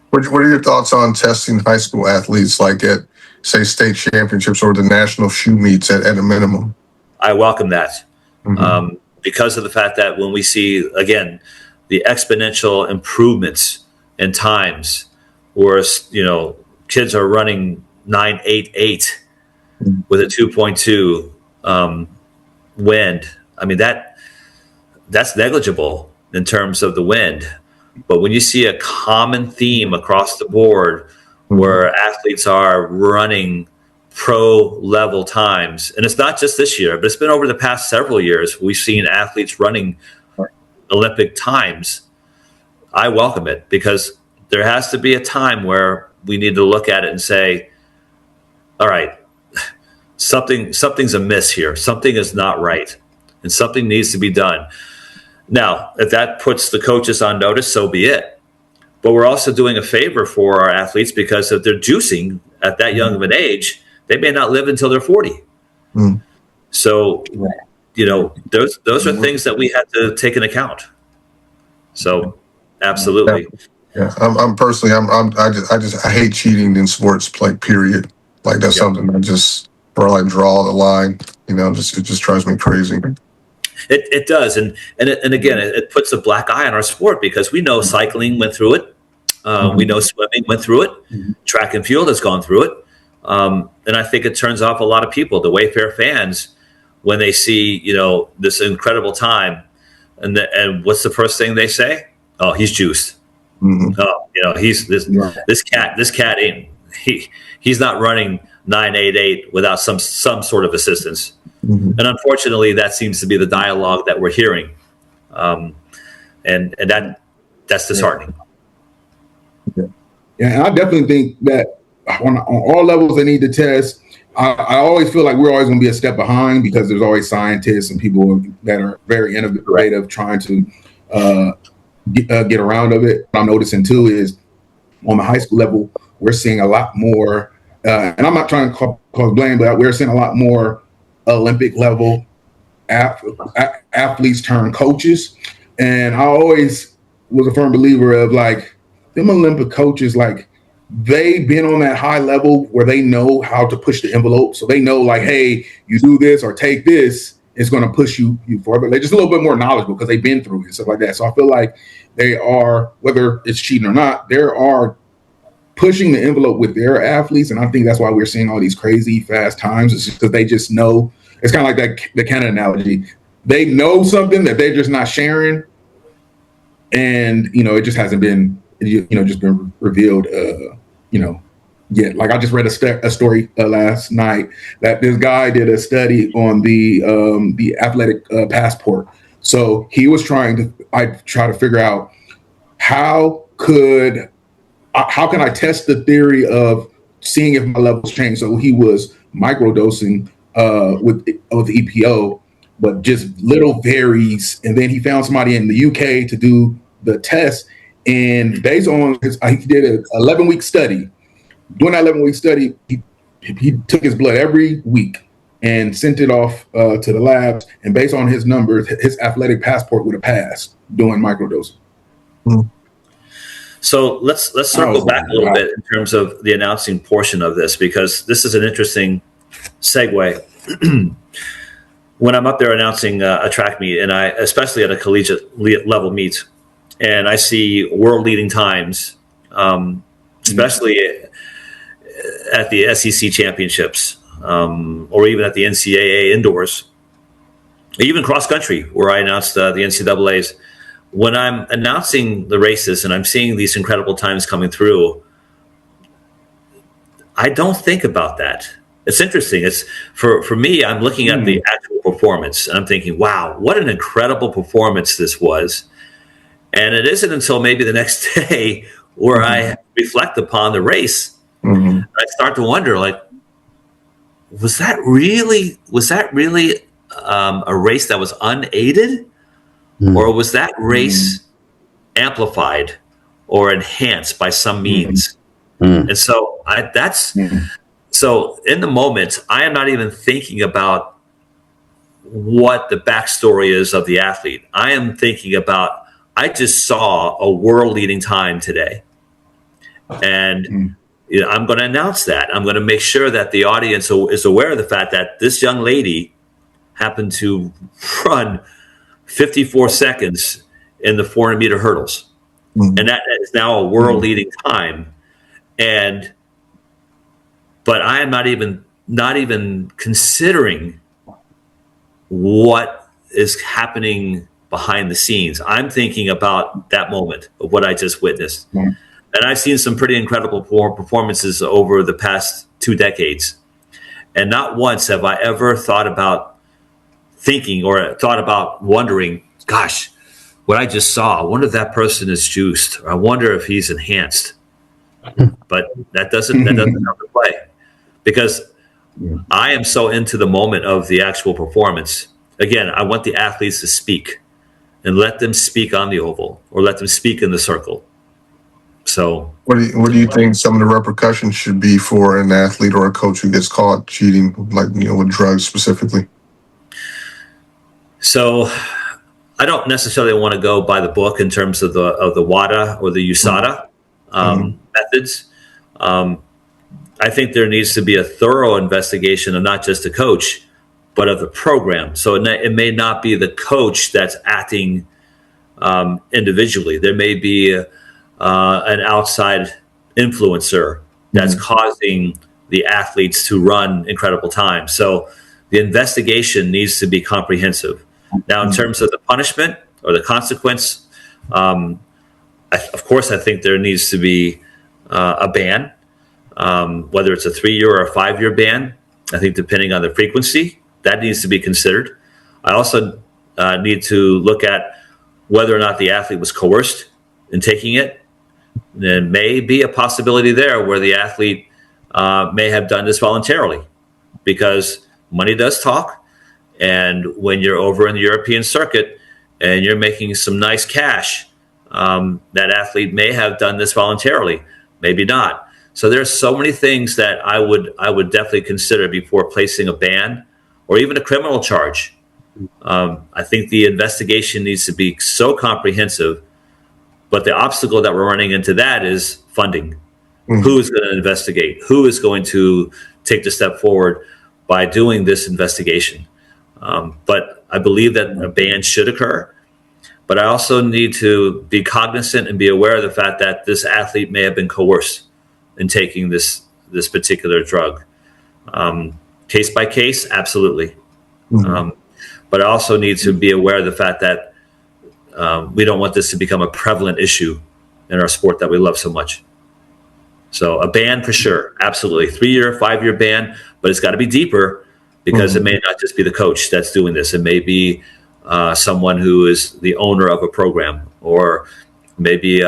What are your thoughts on testing high school athletes, like at, say, state championships or the national shoe meets at a minimum? I welcome that because of the fact that when we see, again, the exponential improvements in times where, kids are running 9.88 with a 2.2 wind. I mean, that's negligible in terms of the wind. But when you see a common theme across the board where athletes are running pro level times, and it's not just this year, but it's been over the past several years, we've seen athletes running Olympic times. I welcome it because there has to be a time where we need to look at it and say, all right, something's amiss here. Something is not right, and something needs to be done. Now, if that puts the coaches on notice, so be it. But we're also doing a favor for our athletes because if they're juicing at that young of an age, they may not live until they're 40. So, those are things that we have to take into account. So, absolutely. Yeah, I'm personally, I hate cheating in sports, like, period. Like, that's something where I draw the line, it just drives me crazy. It does, and again, it puts a black eye on our sport because we know cycling went through it, we know swimming went through it, track and field has gone through it, and I think it turns off a lot of people, the Wayfair fans, when they see this incredible time, and what's the first thing they say? Oh, he's juiced. Oh, he's this cat ain't he's not running 9.88 without some sort of assistance. And unfortunately, that seems to be the dialogue that we're hearing, and that's disheartening. Yeah, and I definitely think that on all levels they need to test. I always feel like we're always going to be a step behind because there's always scientists and people that are very innovative trying to get around of it. What I'm noticing too is on the high school level, we're seeing a lot more, and I'm not trying to cause blame, but we're seeing a lot more Olympic level athletes turn coaches. And I always was a firm believer of like them Olympic coaches, like they've been on that high level where they know how to push the envelope. So they know like, hey, you do this or take this, it's going to push you further. They're just a little bit more knowledgeable because they've been through it and stuff like that. So I feel like they are, whether it's cheating or not, they are pushing the envelope with their athletes. And I think that's why we're seeing all these crazy fast times. It's just because they just know. It's kind of like the Canada analogy. They know something that they're just not sharing. And, it just hasn't been, just been revealed, yet. Like I just read a story last night that this guy did a study on the athletic passport. So he was try to figure out how can I test the theory of seeing if my levels change. So he was microdosing with EPO, but just little varies. And then he found somebody in the UK to do the test. And based on he did an 11-week study. During that 11-week study, he took his blood every week and sent it off to the labs. And based on his numbers, his athletic passport would have passed doing microdosing. So let's circle back a little bit in terms of the announcing portion of this, because this is an interesting segue. When I'm up there announcing a track meet, and especially at a collegiate level meet, and I see world leading times, especially at the SEC championships, or even at the NCAA indoors, even cross country, where I announced the NCAAs. When I'm announcing the races and I'm seeing these incredible times coming through, I don't think about that. it's interesting. It's for me, I'm looking at the actual performance and I'm thinking, wow, what an incredible performance this was. And it isn't until maybe the next day where I reflect upon the race. I start to wonder, like, was that really a race that was unaided, or was that race amplified or enhanced by some means? And so so in the moment, I am not even thinking about what the backstory is of the athlete. I am thinking about, I just saw a world leading time today. And I'm going to announce that. I'm going to make sure that the audience is aware of the fact that this young lady happened to run 54 seconds in the 400-meter hurdles. And that is now a world leading time. But I am not even considering what is happening behind the scenes. I'm thinking about that moment of what I just witnessed. And I've seen some pretty incredible performances over the past 2 decades. And not once have I ever thought about wondering, gosh, what I just saw, I wonder if that person is juiced, or I wonder if he's enhanced. But that doesn't come to play, because I am so into the moment of the actual performance. Again, I want the athletes to speak, and let them speak on the oval, or let them speak in the circle. So what do you think some of the repercussions should be for an athlete or a coach who gets caught cheating, like, with drugs specifically? So I don't necessarily want to go by the book in terms of the WADA or the USADA methods. I think there needs to be a thorough investigation of not just the coach, but of the program. So it may not be the coach that's acting individually. There may be an outside influencer that's causing the athletes to run incredible times. So the investigation needs to be comprehensive. Now, in terms of the punishment or the consequence, of course, I think there needs to be a ban, whether it's a 3-year or a 5-year ban. I think depending on the frequency, that needs to be considered. I also need to look at whether or not the athlete was coerced in taking it. There may be a possibility there where the athlete may have done this voluntarily, because money does talk. And when you're over in the European circuit and you're making some nice cash, that athlete may have done this voluntarily, maybe not. So there's so many things that I would definitely consider before placing a ban or even a criminal charge. I think the investigation needs to be so comprehensive, but the obstacle that we're running into that is funding. Who is going to investigate? Who is going to take the step forward by doing this investigation? But I believe that a ban should occur. But I also need to be cognizant and be aware of the fact that this athlete may have been coerced in taking this particular drug. Case by case, absolutely. But I also need to be aware of the fact that we don't want this to become a prevalent issue in our sport that we love so much. So a ban for sure, absolutely. 3-year, 5-year ban, but it's got to be deeper, because it may not just be the coach that's doing this. It may be someone who is the owner of a program, or maybe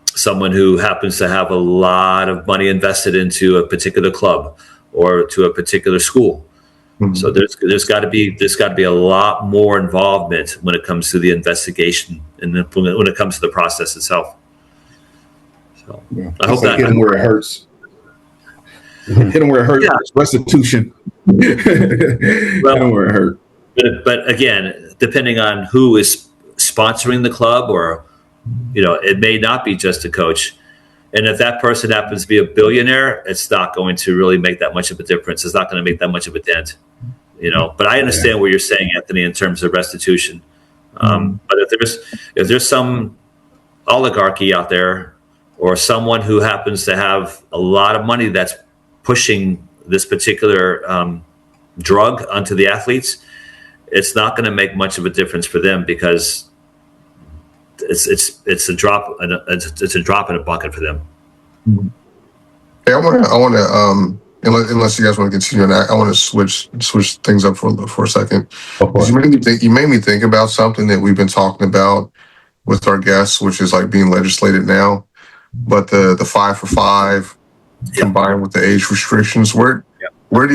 someone who happens to have a lot of money invested into a particular club or to a particular school. So there's got to be a lot more involvement when it comes to the investigation and when it comes to the process itself. So I hope that hit them where it hurts. Hit them where it hurts. Yeah. Restitution. Well, hit them where it hurts. But again, depending on who is sponsoring the club, or it may not be just a coach. And if that person happens to be a billionaire, it's not going to really make that much of a difference. It's not going to make that much of a dent, But I understand what you're saying, Anthony, in terms of restitution. But if there's some oligarchy out there, or someone who happens to have a lot of money that's pushing this particular drug onto the athletes, it's not going to make much of a difference for them, because it's a drop in a bucket for them. Hey, I want to unless you guys want to continue, and I want to switch things up for a second. Of course. You made me think about something that we've been talking about with our guests, which is like being legislated now, but the 5 for 5 combined with the age restrictions. What are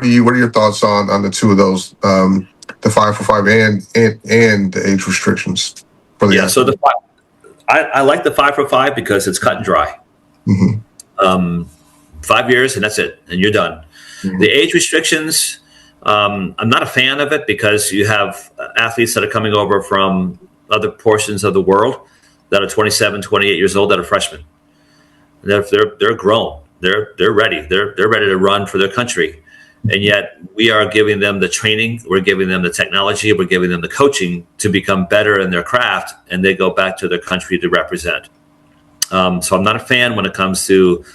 your thoughts on the two of those, the 5 for 5 and the age restrictions for the So I like the 5 for 5 because it's cut and dry. Mm-hmm. 5 years and that's it, and you're done. Mm-hmm. The age restrictions, I'm not a fan of it because you have athletes that are coming over from other portions of the world that are 27, 28 years old that are freshmen. They're grown. They're ready. They're ready to run for their country. And yet we are giving them the training, we're giving them the technology, we're giving them the coaching to become better in their craft, and they go back to their country to represent. So I'm not a fan when it comes to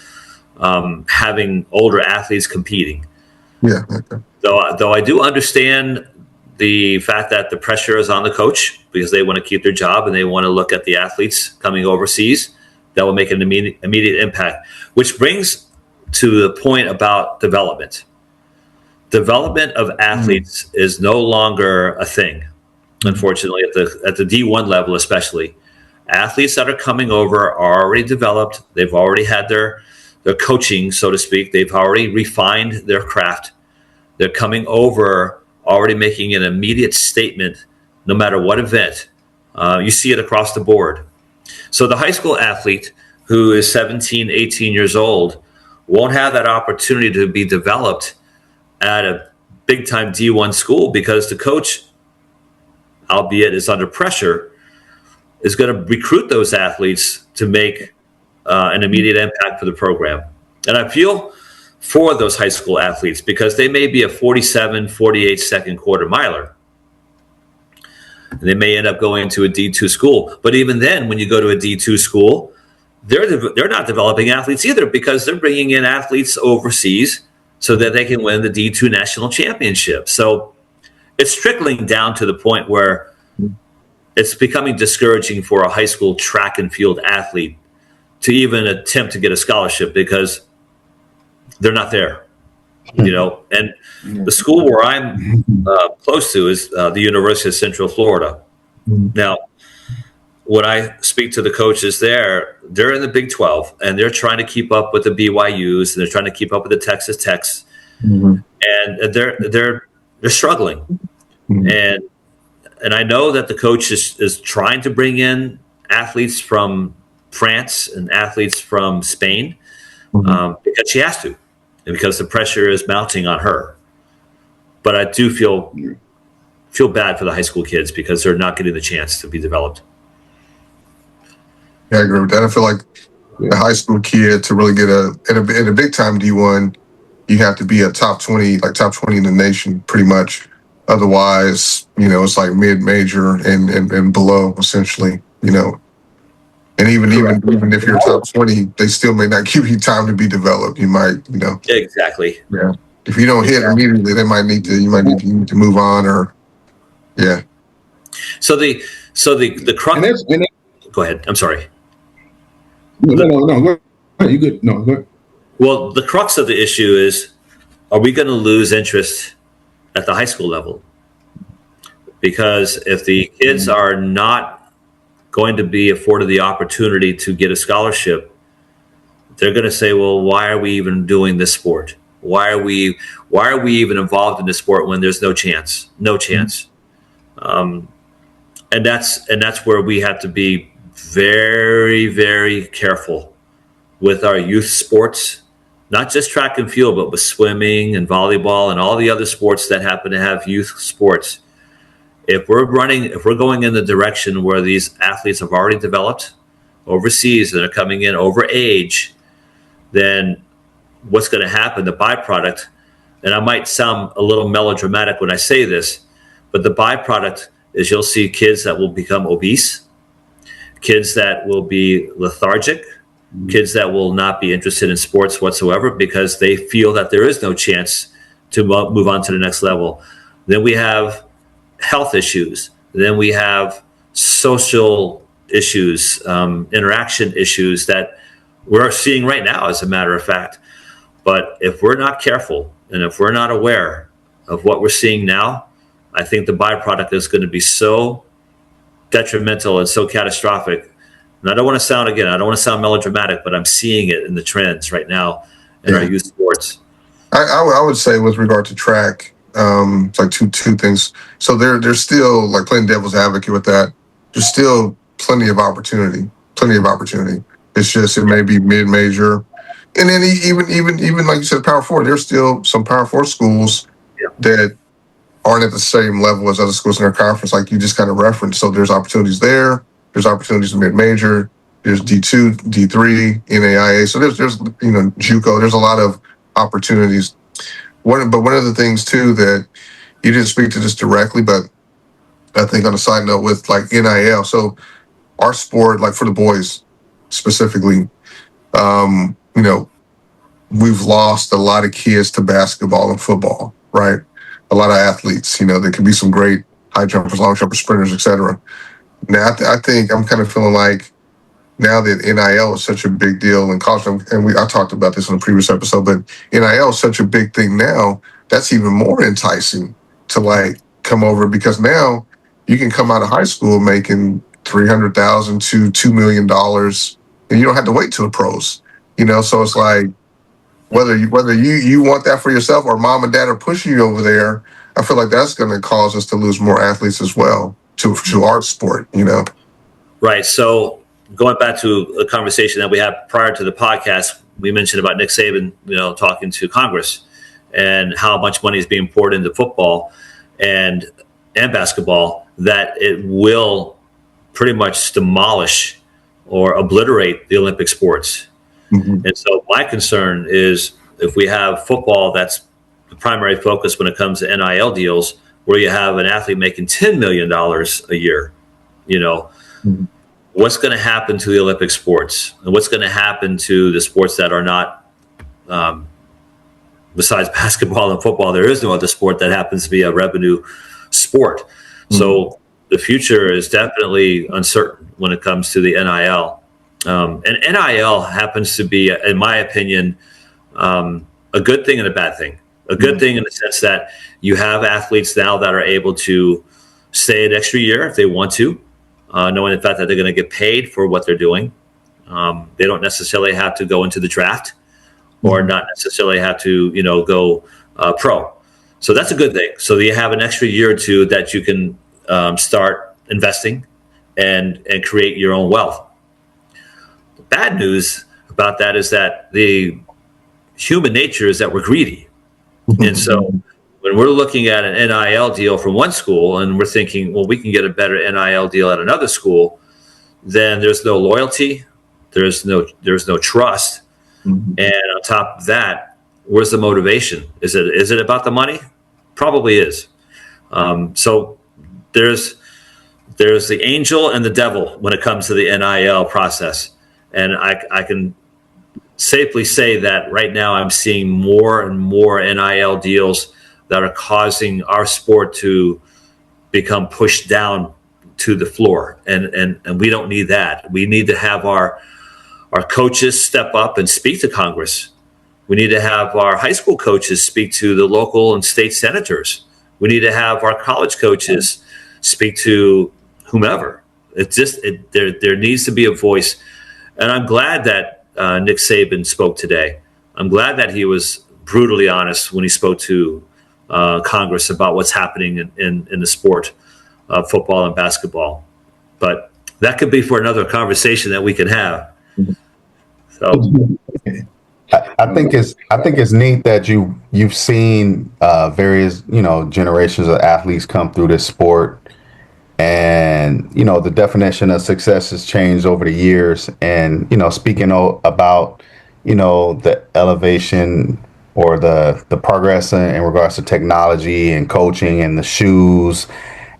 having older athletes competing. Yeah. Okay. Though I do understand the fact that the pressure is on the coach because they want to keep their job and they want to look at the athletes coming overseas that will make an immediate impact, which brings to the point about development. Development of athletes is no longer a thing, unfortunately, at the D1 level especially. Athletes that are coming over are already developed. They've already had their coaching, so to speak. They've already refined their craft. They're coming over already making an immediate statement no matter what event. You see it across the board. So the high school athlete who is 17, 18 years old won't have that opportunity to be developed at a big-time D1 school because the coach, albeit is under pressure, is going to recruit those athletes to make an immediate impact for the program. And I feel for those high school athletes because they may be a 47, 48 second quarter miler. And they may end up going to a D2 school. But even then, when you go to a D2 school, they're not developing athletes either because they're bringing in athletes overseas so that they can win the D2 national championship. So it's trickling down to the point where it's becoming discouraging for a high school track and field athlete to even attempt to get a scholarship because they're not there, you know. And the school where I'm close to is the University of Central Florida. Now, when I speak to the coaches there, they're in the Big 12 and they're trying to keep up with the BYUs and they're trying to keep up with the Texas Techs, and they're struggling. And I know that the coach is trying to bring in athletes from France and athletes from Spain because she has to, and because the pressure is mounting on her. But I do feel bad for the high school kids because they're not getting the chance to be developed. Yeah, I agree with that. I feel like a high school kid to really get in a big time D1, you have to be a top 20 in the nation pretty much. Otherwise, you know, it's like mid-major and below essentially, you know. And even if you're top 20, they still may not give you time to be developed. You might, you know. Exactly. Yeah. If you don't hit immediately, you might need to move on or, yeah. So the crux. Go ahead. I'm sorry. No. Go ahead. You good? No. Go ahead. Well, the crux of the issue is: are we going to lose interest at the high school level? Because if the kids are not going to be afforded the opportunity to get a scholarship, they're going to say, well, why are we even doing this sport? Why are we even involved in this sport when there's no chance? And that's where we have to be very, very careful with our youth sports, not just track and field, but with swimming and volleyball and all the other sports that happen to have youth sports. If we're going in the direction where these athletes have already developed overseas and are coming in over age, then what's going to happen, the byproduct, and I might sound a little melodramatic when I say this, but the byproduct is you'll see kids that will become obese, kids that will be lethargic, kids that will not be interested in sports whatsoever because they feel that there is no chance to move on to the next level. Then we have health issues. Then we have social issues, interaction issues that we're seeing right now, as a matter of fact. But if we're not careful and if we're not aware of what we're seeing now, I think the byproduct is going to be so detrimental and so catastrophic. And I don't want to sound melodramatic, but I'm seeing it in the trends right now in our youth sports. I would say with regard to track, it's like two things. So there's still, like, playing devil's advocate with that. There's still plenty of opportunity. It's just, it may be mid-major, and then even like you said, Power Four. There's still some Power Four schools that aren't at the same level as other schools in their conference, like you just kind of referenced. So there's opportunities there. There's opportunities in mid-major. There's D2, D3, NAIA. So there's JUCO. There's a lot of opportunities. One of the things too that you didn't speak to this directly, but I think on a side note with like NIL. So our sport, like for the boys specifically, we've lost a lot of kids to basketball and football, right? A lot of athletes, there could be some great high jumpers, long jumpers, sprinters, etc. Now, I think I'm kind of feeling like now that NIL is such a big deal in college, and I talked about this in a previous episode, but NIL is such a big thing now, that's even more enticing to like come over, because now you can come out of high school making $300,000 to $2 million, and you don't have to wait till the pros. So it's like whether you want that for yourself or mom and dad are pushing you over there, I feel like that's going to cause us to lose more athletes as well to our sport. Right. So going back to a conversation that we had prior to the podcast, we mentioned about Nick Saban, talking to Congress and how much money is being poured into football and basketball, that it will pretty much demolish or obliterate the Olympic sports. Mm-hmm. And so my concern is if we have football that's the primary focus when it comes to NIL deals, where you have an athlete making $10 million a year, mm-hmm. What's going to happen to the Olympic sports, and what's going to happen to the sports that are not, besides basketball and football, there is no other sport that happens to be a revenue sport. Mm-hmm. So the future is definitely uncertain when it comes to the NIL. And NIL happens to be, in my opinion, a good thing and a bad thing. A good thing in the sense that you have athletes now that are able to stay an extra year if they want to, knowing the fact that they're going to get paid for what they're doing. They don't necessarily have to go into the draft or not necessarily have to, go pro. So that's a good thing. So you have an extra year or two that you can start investing and create your own wealth. The bad news about that is that the human nature is that we're greedy. And so when we're looking at an NIL deal from one school and we're thinking, well, we can get a better NIL deal at another school, then there's no loyalty, there's no trust. Mm-hmm. And on top of that, where's the motivation? Is it about the money? Probably is. So there's the angel and the devil when it comes to the NIL process. And I can safely say that right now I'm seeing more and more NIL deals that are causing our sport to become pushed down to the floor. And we don't need that. We need to have our coaches step up and speak to Congress. We need to have our high school coaches speak to the local and state senators. We need to have our college coaches speak to whomever. There needs to be a voice. And I'm glad that Nick Saban spoke today. I'm glad that he was brutally honest when he spoke to Congress about what's happening in the sport of football and basketball. But that could be for another conversation that we can have. So I think it's neat that you've seen various generations of athletes come through this sport. And, the definition of success has changed over the years. And, speaking about, the elevation or the progress in regards to technology and coaching and the shoes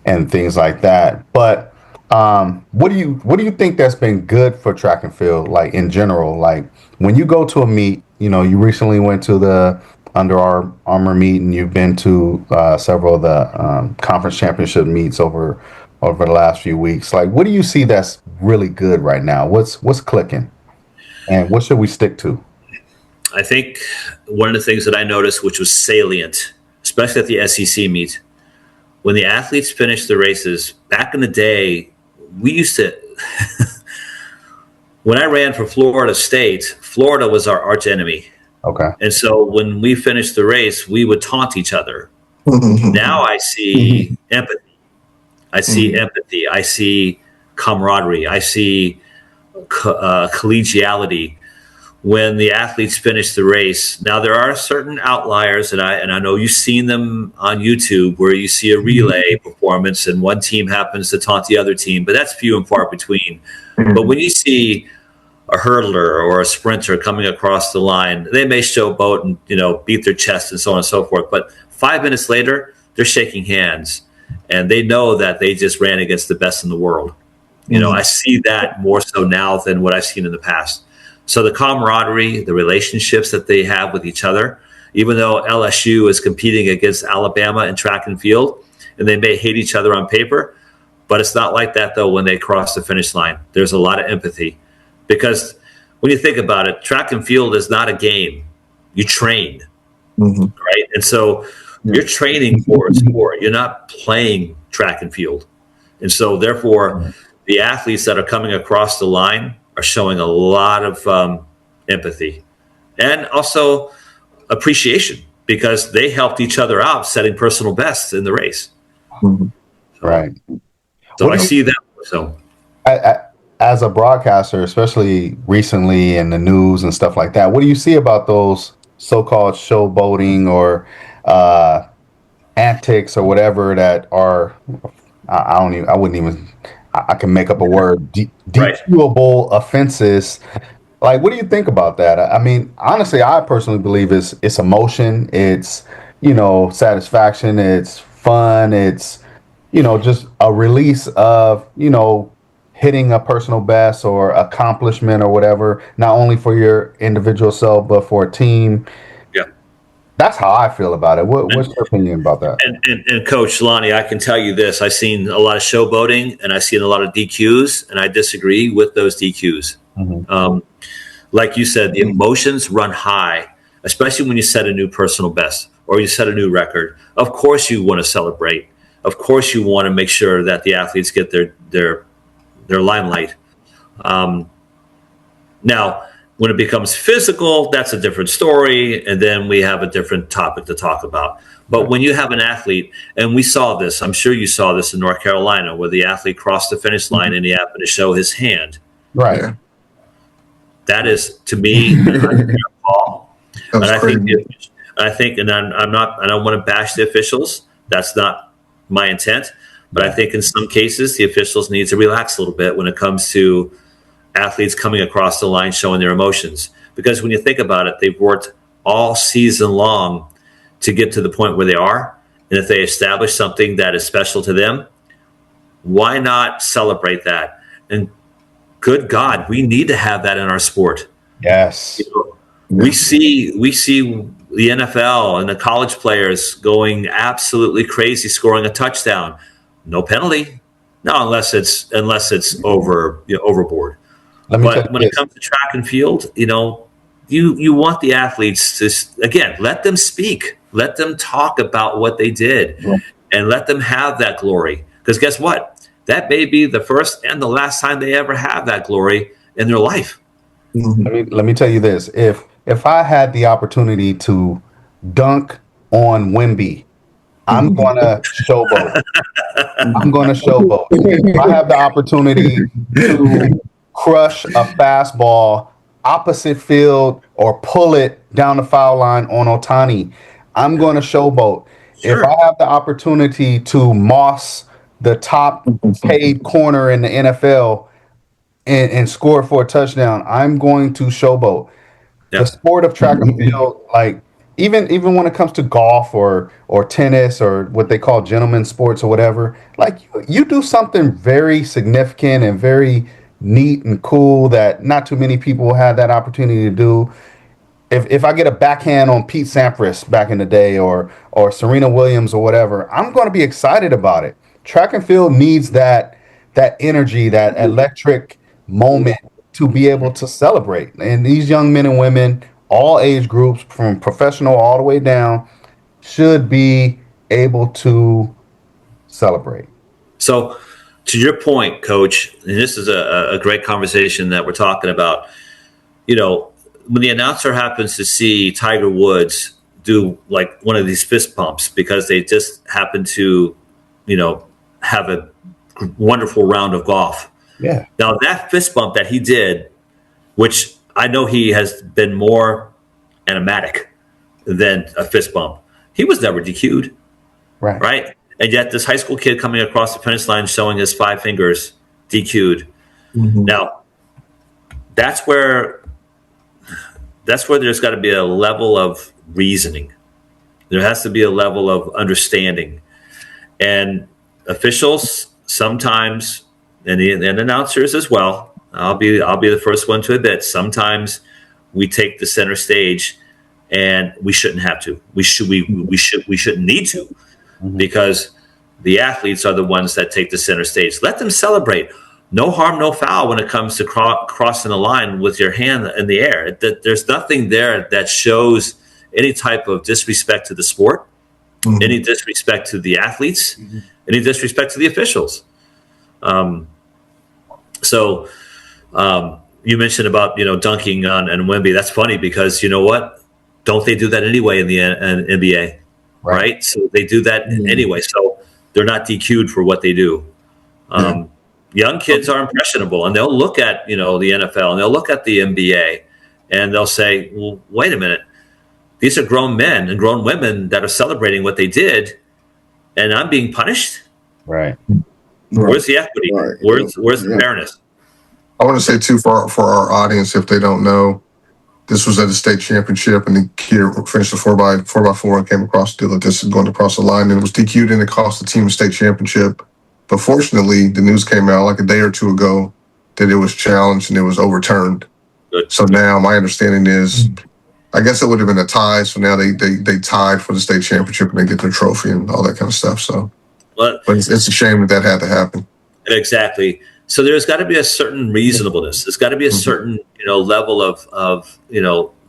and things like that. But what do you think that's been good for track and field, like in general? Like when you go to a meet, you recently went to the Under Armour meet, and you've been to several of the conference championship meets over the last few weeks. Like, what do you see that's really good right now? What's clicking, and what should we stick to? I think one of the things that I noticed, which was salient, especially at the SEC meet, when the athletes finished the races, back in the day, we used to, when I ran for Florida State, Florida was our arch enemy. Okay. And so when we finished the race, we would taunt each other. Now I see empathy. I see empathy. I see camaraderie. I see collegiality. When the athletes finish the race, now there are certain outliers, and I know you've seen them on YouTube, where you see a relay performance and one team happens to taunt the other team, but that's few and far between. But when you see a hurdler or a sprinter coming across the line, they may showboat and beat their chest and so on and so forth. But 5 minutes later, they're shaking hands, and they know that they just ran against the best in the world. I see that more so now than what I've seen in the past. So the camaraderie, the relationships that they have with each other, even though LSU is competing against Alabama in track and field, and they may hate each other on paper, but it's not like that, though, when they cross the finish line. There's a lot of empathy. Because when you think about it, track and field is not a game. You train, right? And so you're training for a sport. You're not playing track and field. And so, therefore, the athletes that are coming across the line are showing a lot of empathy and also appreciation, because they helped each other out setting personal bests in the race. Right. So I see that. So as a broadcaster, especially recently in the news and stuff like that, what do you see about those so-called showboating or antics or whatever that are, I can make up a word, decuable offenses. Like, what do you think about that? I mean, honestly, I personally believe it's emotion, it's, satisfaction, it's fun, it's, just a release of, hitting a personal best or accomplishment or whatever, not only for your individual self, but for a team. That's how I feel about it. What's your opinion about that? And Coach Lonnie, I can tell you this: I've seen a lot of showboating, and I've seen a lot of DQs, and I disagree with those DQs. Like you said, the emotions run high, especially when you set a new personal best or you set a new record. Of course, you want to celebrate. Of course, you want to make sure that the athletes get their limelight. Now, when it becomes physical, that's a different story, and then we have a different topic to talk about. But when you have an athlete, and we saw this, I'm sure you saw this in North Carolina, where the athlete crossed the finish line and he happened to show his hand. Right. That is, to me, an call. And I think, and I'm not, I don't want to bash the officials. That's not my intent. But I think in some cases, the officials need to relax a little bit when it comes to athletes coming across the line showing their emotions. Because when you think about it, they've worked all season long to get to the point where they are. And if they establish something that is special to them, why not celebrate that? And good God, we need to have that in our sport. Yes. We see the NFL and the college players going absolutely crazy, scoring a touchdown. No penalty. No, unless it's overboard. But when it comes to track and field, you want the athletes to, again, let them speak, let them talk about what they did, and let them have that glory. Because guess what? That may be the first and the last time they ever have that glory in their life. Let me tell you this: if I had the opportunity to dunk on Wemby, I'm gonna showboat. I'm gonna showboat. If I have the opportunity to crush a fastball opposite field or pull it down the foul line on Ohtani, I'm going to showboat. Sure. If I have the opportunity to moss the top paid corner in the NFL and score for a touchdown, I'm going to showboat. Yep. The sport of track and field, like even when it comes to golf or tennis or what they call gentlemen's sports or whatever, like you do something very significant and very neat and cool that not too many people have that opportunity to do. If I get a backhand on Pete Sampras back in the day or Serena Williams or whatever, I'm going to be excited about it. Track and field needs that energy, that electric moment to be able to celebrate. And these young men and women all age groups from professional all the way down should be able to celebrate. So, to your point, Coach, and this is a great conversation that we're talking about. You know, when the announcer happens to see Tiger Woods do like one of these fist pumps because they just happen to, you know, have a wonderful round of golf. Yeah. Now, that fist bump that he did, which I know he has been more animatic than a fist bump, he was never DQ'd, Right. right? And yet, this high school kid coming across the finish line showing his 5 fingers, DQ'd. Mhm. Now, that's where there's got to be a level of reasoning. There has to be a level of understanding, and officials sometimes, and announcers as well. I'll be the first one to admit sometimes we take the center stage, and we shouldn't have to. We shouldn't need to, because the athletes are the ones that take the center stage. Let them celebrate. No harm, no foul when it comes to crossing the line with your hand in the air. There's nothing there that shows any type of disrespect to the sport, any disrespect to the athletes, any disrespect to the officials. So you mentioned about, dunking on and Wemby. That's funny because you know what? Don't they do that anyway in the NBA? Right? So they do that anyway. So they're not DQ'd for what they do. Young kids are impressionable, and they'll look at, the NFL, and they'll look at the NBA, and they'll say, well, wait a minute. These are grown men and grown women that are celebrating what they did, and I'm being punished? Right. Where's the equity? Right. Where's the fairness? I want to say too, for our audience, if they don't know, this was at the state championship, and the kid finished the 4x4 and came across the deal that this is going across the line, and it was DQ'd, and it cost the team a state championship. But fortunately, the news came out like a day or two ago that it was challenged and it was overturned. Good. So now my understanding is, I guess it would have been a tie. So now they tied for the state championship and they get their trophy and all that kind of stuff. So, but it's a shame that had to happen. Exactly. So there's got to be a certain reasonableness. There's got to be a certain, level of,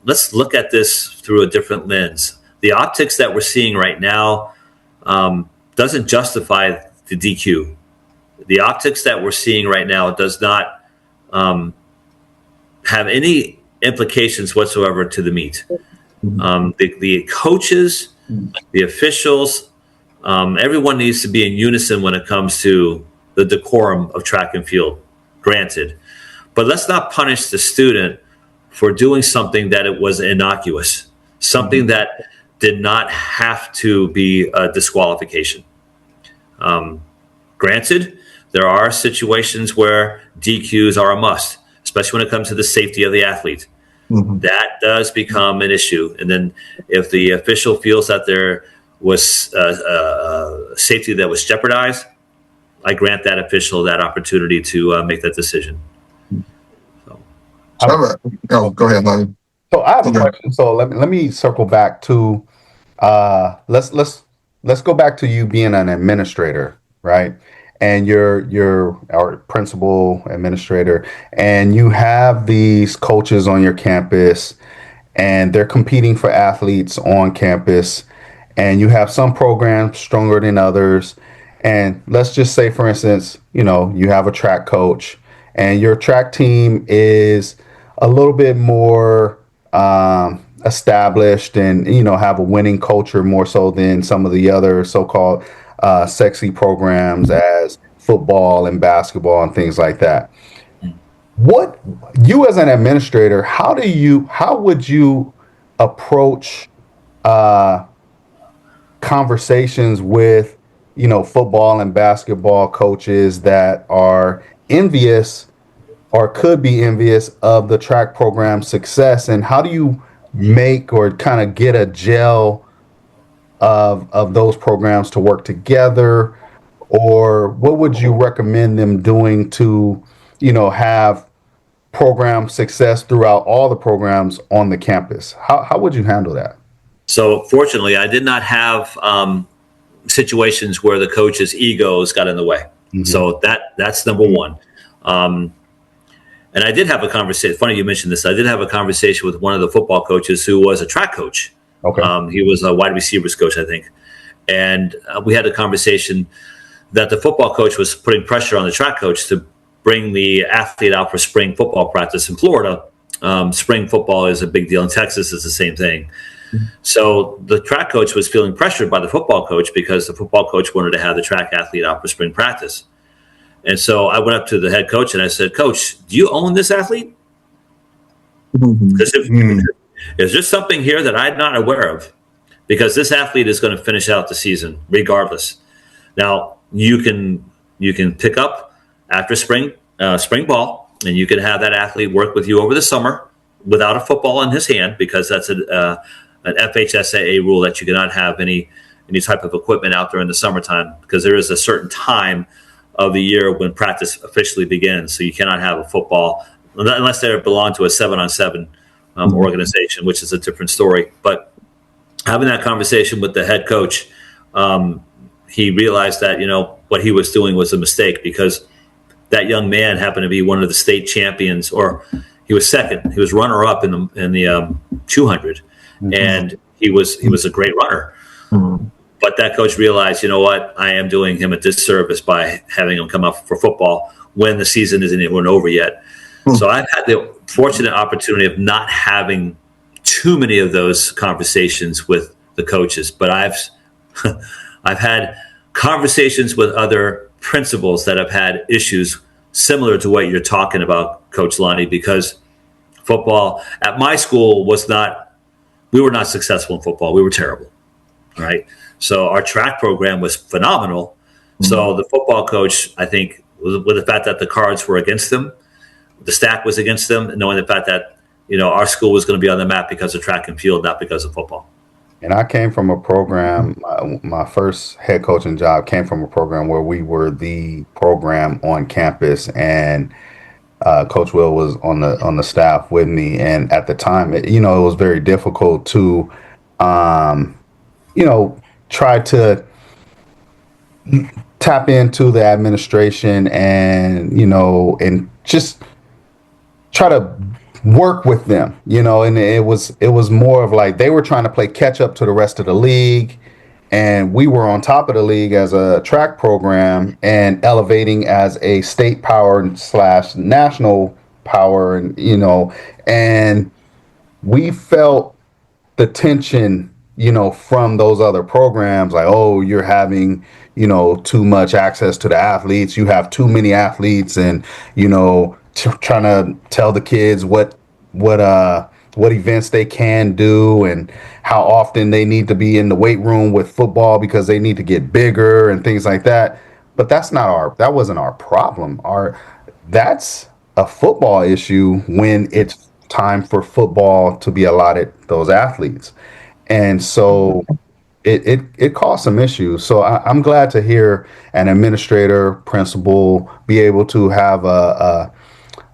let's look at this through a different lens. The optics that we're seeing right now doesn't justify the DQ. The optics that we're seeing right now does not have any implications whatsoever to the meet. The coaches, the officials, everyone needs to be in unison when it comes to the decorum of track and field, granted. But let's not punish the student for doing something that it was innocuous, something that did not have to be a disqualification. Granted, there are situations where DQs are a must, especially when it comes to the safety of the athlete. That does become an issue. And then if the official feels that there was safety that was jeopardized, I grant that official that opportunity to make that decision. Go ahead, Lonnie. So I have a question. So let me circle back to let's go back to you being an administrator, right? And you're our principal administrator, and you have these coaches on your campus, and they're competing for athletes on campus, and you have some programs stronger than others. And let's just say, for instance, you have a track coach, and your track team is a little bit more established and have a winning culture more so than some of the other so-called sexy programs as football and basketball and things like that. What you as an administrator, how would you approach conversations with football and basketball coaches that are envious or could be envious of the track program's success, and how do you make or kind of get a gel of those programs to work together? Or what would you recommend them doing to have program success throughout all the programs on the campus? How would you handle that? So fortunately, I did not have situations where the coach's egos got in the way. So that's number one. And I did have a conversation. Funny you mentioned this. I did have a conversation with one of the football coaches who was a track coach. Okay. He was a wide receivers coach, I think. And we had a conversation that the football coach was putting pressure on the track coach to bring the athlete out for spring football practice in Florida. Spring football is a big deal. In Texas, it's the same thing. So the track coach was feeling pressured by the football coach because the football coach wanted to have the track athlete out for spring practice. And so I went up to the head coach and I said, Coach, do you own this athlete? Because if there's something here that I'm not aware of, because this athlete is going to finish out the season regardless. Now you can pick up after spring ball, and you can have that athlete work with you over the summer without a football in his hand, because that's an FHSAA rule that you cannot have any type of equipment out there in the summertime, because there is a certain time of the year when practice officially begins. So you cannot have a football unless they belong to a 7-on-7 organization, which is a different story. But having that conversation with the head coach, he realized that, what he was doing was a mistake, because that young man happened to be one of the state champions, or he was second. He was runner up in the 200, and he was a great runner. But that coach realized, you know what, I am doing him a disservice by having him come up for football when the season isn't even over yet. So I've had the fortunate opportunity of not having too many of those conversations with the coaches, but I've had conversations with other principals that have had issues similar to what you're talking about, Coach Lonnie, because football at my school we were not successful in football. We were terrible, right? So our track program was phenomenal. So the football coach, I think, with the fact that the cards were against them, the stack was against them, and knowing the fact that, our school was going to be on the map because of track and field, not because of football. And I came from a program, my first head coaching job came from a program where we were the program on campus, and Coach Will was on the staff with me. And at the time, it was very difficult to, try to tap into the administration and, and just try to work with them, and it was more of like they were trying to play catch up to the rest of the league, and we were on top of the league as a track program and elevating as a state power / national power, and we felt the tension, from those other programs, like, oh, you're having, too much access to the athletes, you have too many athletes, and trying to tell the kids what events they can do and how often they need to be in the weight room with football because they need to get bigger and things like that. But that wasn't our problem. That's a football issue when it's time for football to be allotted those athletes. And so it caused some issues. So I'm glad to hear an administrator, principal be able to have a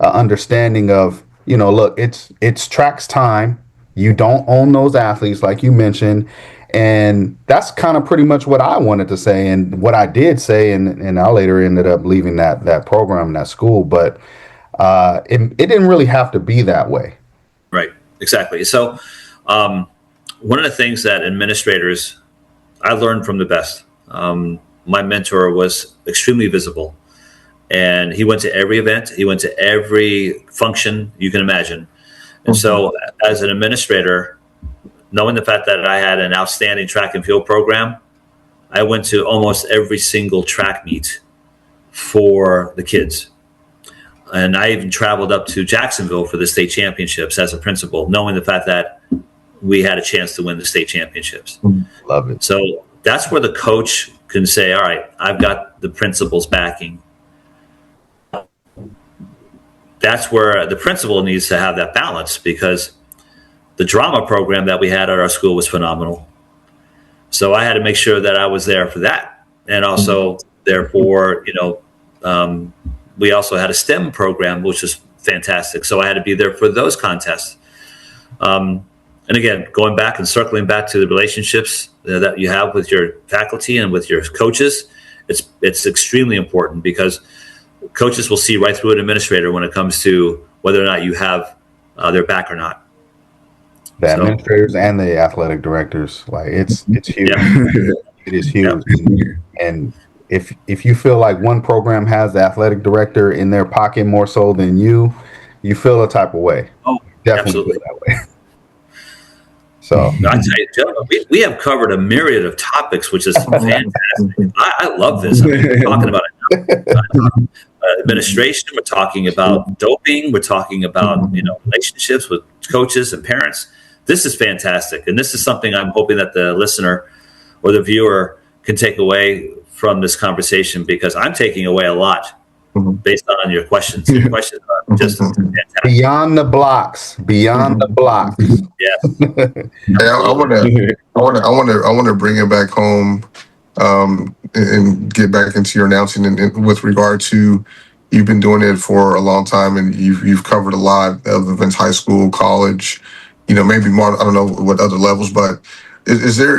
understanding of, look, it's track's time. You don't own those athletes, like you mentioned. And that's kind of pretty much what I wanted to say and what I did say. And I later ended up leaving that program, that school. But it didn't really have to be that way. Right. Exactly. So one of the things that administrators, I learned from the best. My mentor was extremely visible. And he went to every event. He went to every function you can imagine. And so as an administrator, knowing the fact that I had an outstanding track and field program, I went to almost every single track meet for the kids. And I even traveled up to Jacksonville for the state championships as a principal, knowing the fact that we had a chance to win the state championships. Love it. So that's where the coach can say, all right, I've got the principal's backing. That's where the principal needs to have that balance, because the drama program that we had at our school was phenomenal. So I had to make sure that I was there for that. And also, therefore, we also had a STEM program, which was fantastic. So I had to be there for those contests. And again, going back and circling back to the relationships that you have with your faculty and with your coaches, it's extremely important, because coaches will see right through an administrator when it comes to whether or not you have their back or not. The administrators and the athletic directors, like it's huge. Yeah. It is huge. And if you feel like one program has the athletic director in their pocket more so than you feel a type of way. Oh, Definitely absolutely. feel that way. So I tell you, gentlemen, we have covered a myriad of topics, which is fantastic. I love this. We're talking about administration. We're talking about doping. We're talking about relationships with coaches and parents. This is fantastic, and this is something I'm hoping that the listener or the viewer can take away from this conversation, because I'm taking away a lot based on your questions. Your questions are just fantastic. Beyond the blocks. Yes. Hey, I want to bring it back home, and get back into your announcing, and with regard to, you've been doing it for a long time, and you've covered a lot of events, high school, college, maybe more. I don't know what other levels, but is there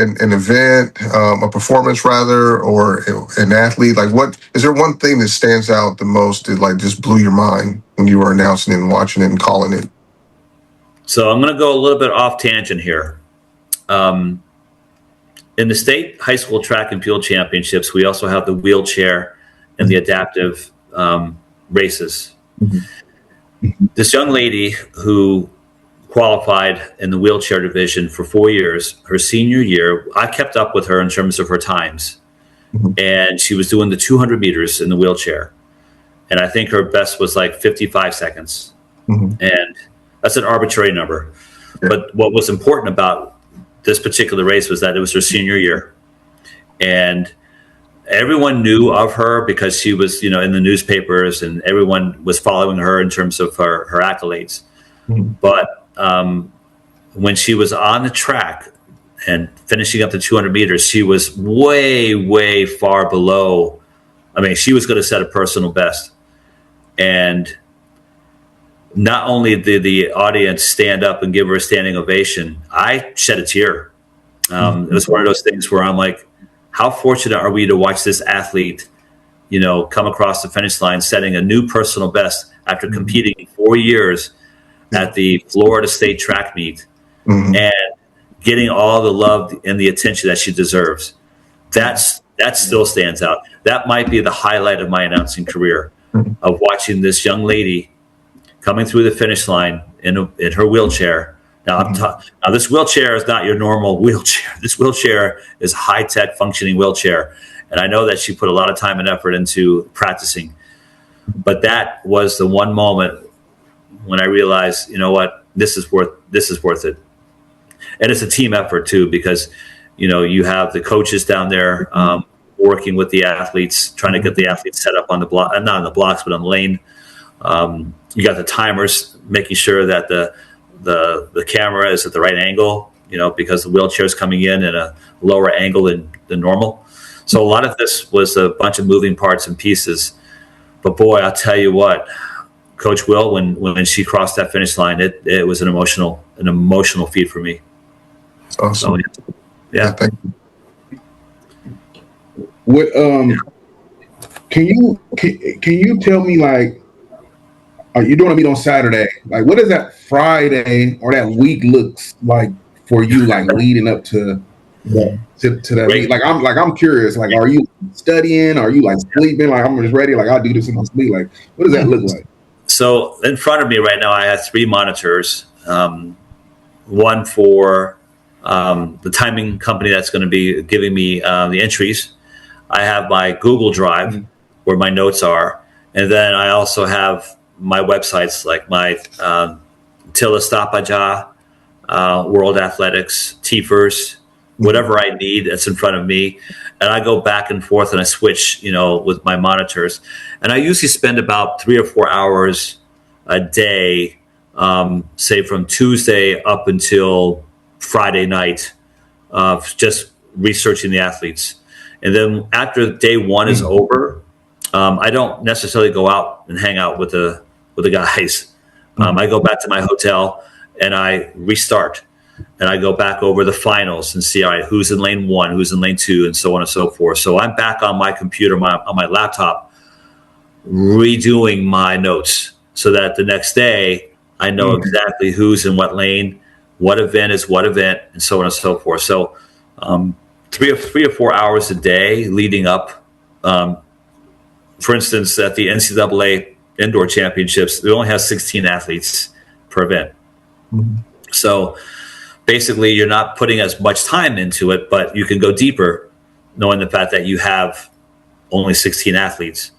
an event, a performance rather, or an athlete? Like, what is there one thing that stands out the most that like just blew your mind when you were announcing it and watching it and calling it? So I'm going to go a little bit off tangent here. In the state high school track and field championships, we also have the wheelchair and the adaptive races. This young lady who qualified in the wheelchair division for 4 years, her senior year, I kept up with her in terms of her times. And she was doing the 200 meters in the wheelchair. And I think her best was like 55 seconds. And that's an arbitrary number. But what was important about this particular race was that it was her senior year. And everyone knew of her because she was, in the newspapers, and everyone was following her in terms of her accolades. But when she was on the track and finishing up the 200 meters, she was way, way far below. I mean, she was going to set a personal best. And not only did the audience stand up and give her a standing ovation, I shed a tear. It was one of those things where I'm like, how fortunate are we to watch this athlete, come across the finish line, setting a new personal best after competing 4 years at the Florida State track meet, and getting all the love and the attention that she deserves. That still stands out. That might be the highlight of my announcing career, of watching this young lady coming through the finish line in her wheelchair. Now, now this wheelchair is not your normal wheelchair. This wheelchair is a high-tech functioning wheelchair. And I know that she put a lot of time and effort into practicing. But that was the one moment when I realized, what, this is worth it. And it's a team effort too, because, you have the coaches down there working with the athletes, trying to get the athletes set up on the block, not on the blocks, but on the lane. You got the timers making sure that the camera is at the right angle, because the wheelchair is coming in at a lower angle than normal. So a lot of this was a bunch of moving parts and pieces. But boy, I'll tell you what, Coach Will, when she crossed that finish line, it was an emotional feat for me. Awesome. So, yeah. Thank you. What can you tell me, like, you're doing a meet on Saturday? Like, what does that Friday or that week looks like for you, like leading up to that meet? Like, I'm curious. Like, are you studying? Are you like sleeping? Like, I'm just ready. Like, I'll do this in my sleep. Like, what does that look like? So in front of me right now, I have 3 monitors. One for the timing company that's going to be giving me the entries. I have my Google Drive where my notes are. And then I also have my websites, like my Tila Stapaja, World Athletics, TFers, whatever I need that's in front of me. And I go back and forth and I switch, with my monitors. And I usually spend about 3 or 4 hours a day, say from Tuesday up until Friday night, just researching the athletes. And then after day one is over, I don't necessarily go out and hang out with the guys. I go back to my hotel and I restart. And I go back over the finals and see, all right, who's in lane 1, who's in lane 2, and so on and so forth. So I'm back on my computer, on my laptop, redoing my notes. so that the next day I know exactly who's in what lane, what event is what event, and so on and so forth. So 3 or 4 hours a day leading up. For instance, at the NCAA indoor championships, they only have 16 athletes per event. So basically, you're not putting as much time into it, but you can go deeper knowing the fact that you have only 16 athletes.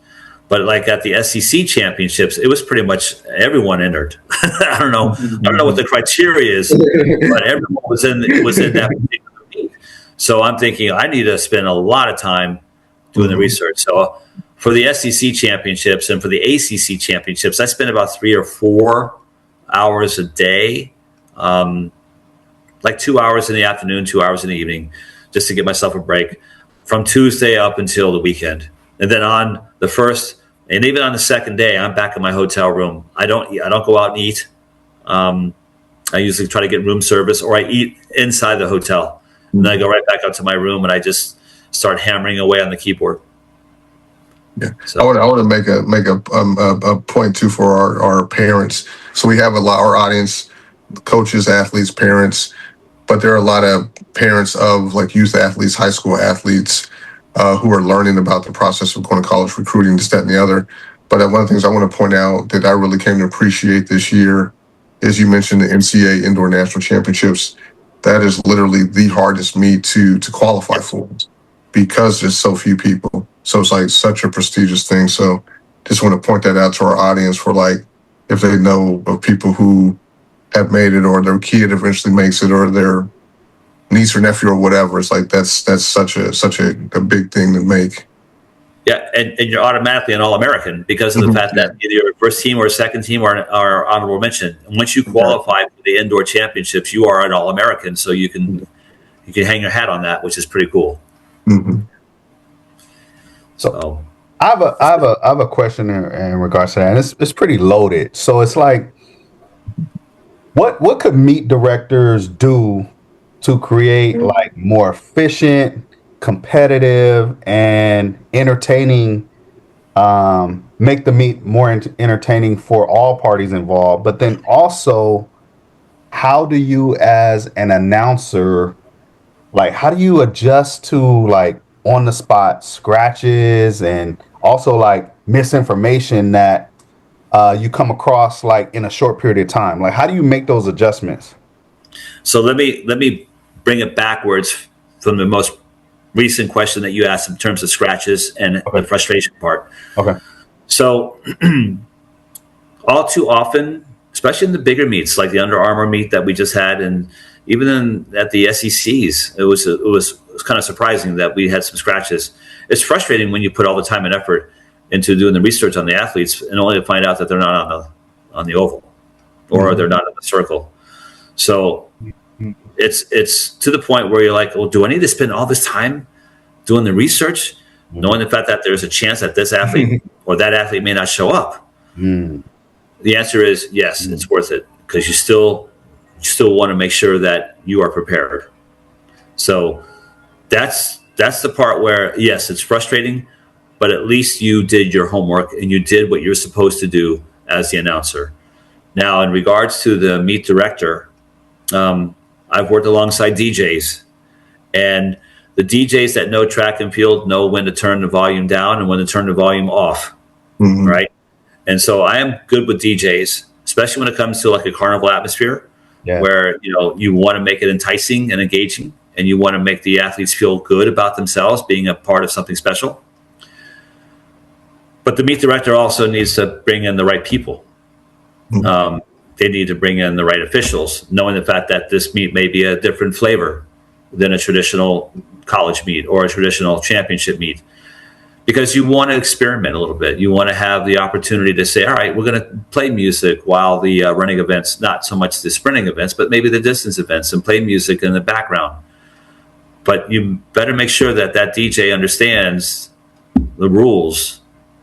But like at the SEC championships, it was pretty much everyone entered. I don't know what the criteria is, but everyone was in that particular meet. So I'm thinking I need to spend a lot of time doing the research. So for the SEC championships and for the ACC championships, I spend about 3 or 4 hours a day, like 2 hours in the afternoon, 2 hours in the evening, just to give myself a break from Tuesday up until the weekend. And then on the first and even on the second day, I'm back in my hotel room. I don't go out and eat. I usually try to get room service, or I eat inside the hotel. And then I go right back out to my room and I just start hammering away on the keyboard. Yeah, so. I want to make a point too for our parents. So we have our audience, coaches, athletes, parents, but there are a lot of parents of like youth athletes, high school athletes who are learning about the process of going to college, recruiting, this, that, and the other. But one of the things I want to point out that I really came to appreciate this year is you mentioned the NCAA Indoor National Championships. That is literally the hardest meet to qualify for because there's so few people. So it's like such a prestigious thing. So just want to point that out to our audience for like, if they know of people who have made it or their kid eventually makes it or their niece or nephew or whatever. It's like, that's such a big thing to make. Yeah. And you're automatically an All-American because of the fact that either you're a first team or a second team or honorable mention. And once you qualify for the indoor championships, you are an All-American. So you can hang your hat on that, which is pretty cool. Mm-hmm. So I have a question in regards to that, and it's pretty loaded. So it's like, what could meet directors do to create like more efficient, competitive, and entertaining, make the meet more entertaining for all parties involved? But then also, how do you as an announcer, like, how do you adjust to like on the spot scratches and also like misinformation that you come across like in a short period of time? Like, how do you make those adjustments? So let me bring it backwards from the most recent question that you asked in terms of scratches and the frustration part. Okay. So all too often, especially in the bigger meets like the Under Armour meet that we just had, and even at the SECs, it was kind of surprising that we had some scratches. It's frustrating when you put all the time and effort into doing the research on the athletes and only to find out that they're not on the oval or they're not in the circle. So it's to the point where you're like, well, do I need to spend all this time doing the research, knowing the fact that there's a chance that this athlete or that athlete may not show up? The answer is yes, it's worth it because you still want to make sure that you are prepared. So that's the part where, yes, it's frustrating, but at least you did your homework and you did what you're supposed to do as the announcer. Now, in regards to the meet director, I've worked alongside DJs, and the DJs that know track and field know when to turn the volume down and when to turn the volume off, right? And so I am good with DJs, especially when it comes to like a carnival atmosphere, where you want to make it enticing and engaging, and you want to make the athletes feel good about themselves being a part of something special. But the meet director also needs to bring in the right people. They need to bring in the right officials, knowing the fact that this meet may be a different flavor than a traditional college meet or a traditional championship meet, because you want to experiment a little bit. You want to have the opportunity to say, all right, we're going to play music while the running events, not so much the sprinting events, but maybe the distance events, and play music in the background. But you better make sure that DJ understands the rules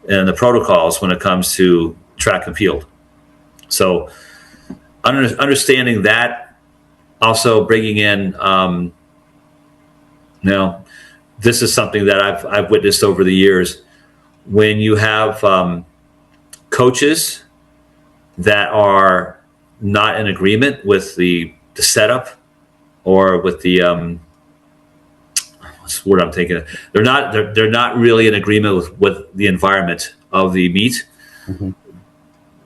and the protocols when it comes to track and field. So understanding that, also bringing in, this is something that I've witnessed over the years. When you have coaches that are not in agreement with the setup or with the what's the word I'm thinking of? They're not really in agreement with the environment of the meet. Mm-hmm.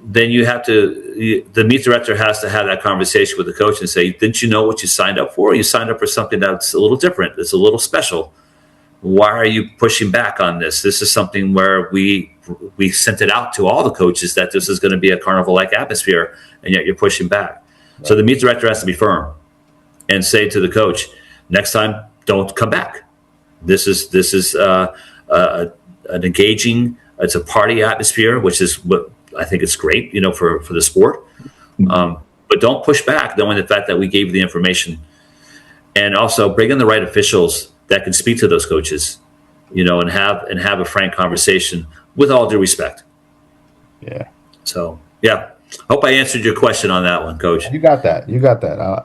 Then the meet director has to have that conversation with the coach and say, didn't you know what you signed up for? You signed up for something that's a little different. It's a little special. Why are you pushing back on this? This is something where we sent it out to all the coaches that this is going to be a carnival-like atmosphere, and yet you're pushing back. Right. So the meet director has to be firm and say to the coach, next time, don't come back. This is an engaging, it's a party atmosphere, which is what I think it's great, for the sport. But don't push back, knowing the fact that we gave you the information, and also bring in the right officials that can speak to those coaches, and have a frank conversation with all due respect. Yeah. So, yeah. Hope I answered your question on that one, Coach. You got that.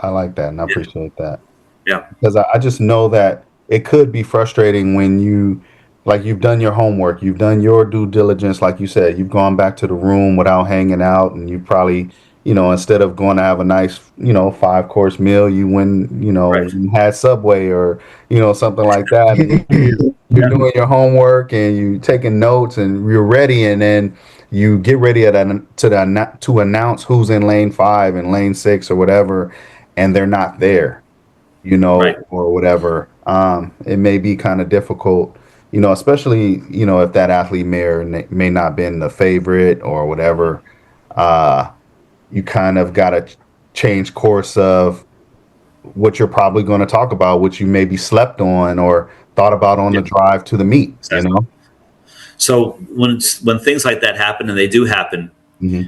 I like that, and I appreciate that. Yeah. Because I just know that it could be frustrating when you've done your homework, you've done your due diligence, like you said, you've gone back to the room without hanging out, and you probably, instead of going to have a nice, 5-course meal, you went, Right. and had Subway or, something like that. And you're doing your homework and you taking notes and you're ready, and then you get ready to announce who's in lane 5 and lane 6 or whatever, and they're not there, Right. or whatever. It may be kind of difficult, especially, if that athlete may not been the favorite or whatever. You kind of got to change course of what you're probably going to talk about, which you maybe slept on or thought about on the drive to the meet, Exactly. So when things like that happen, and they do happen, mm-hmm.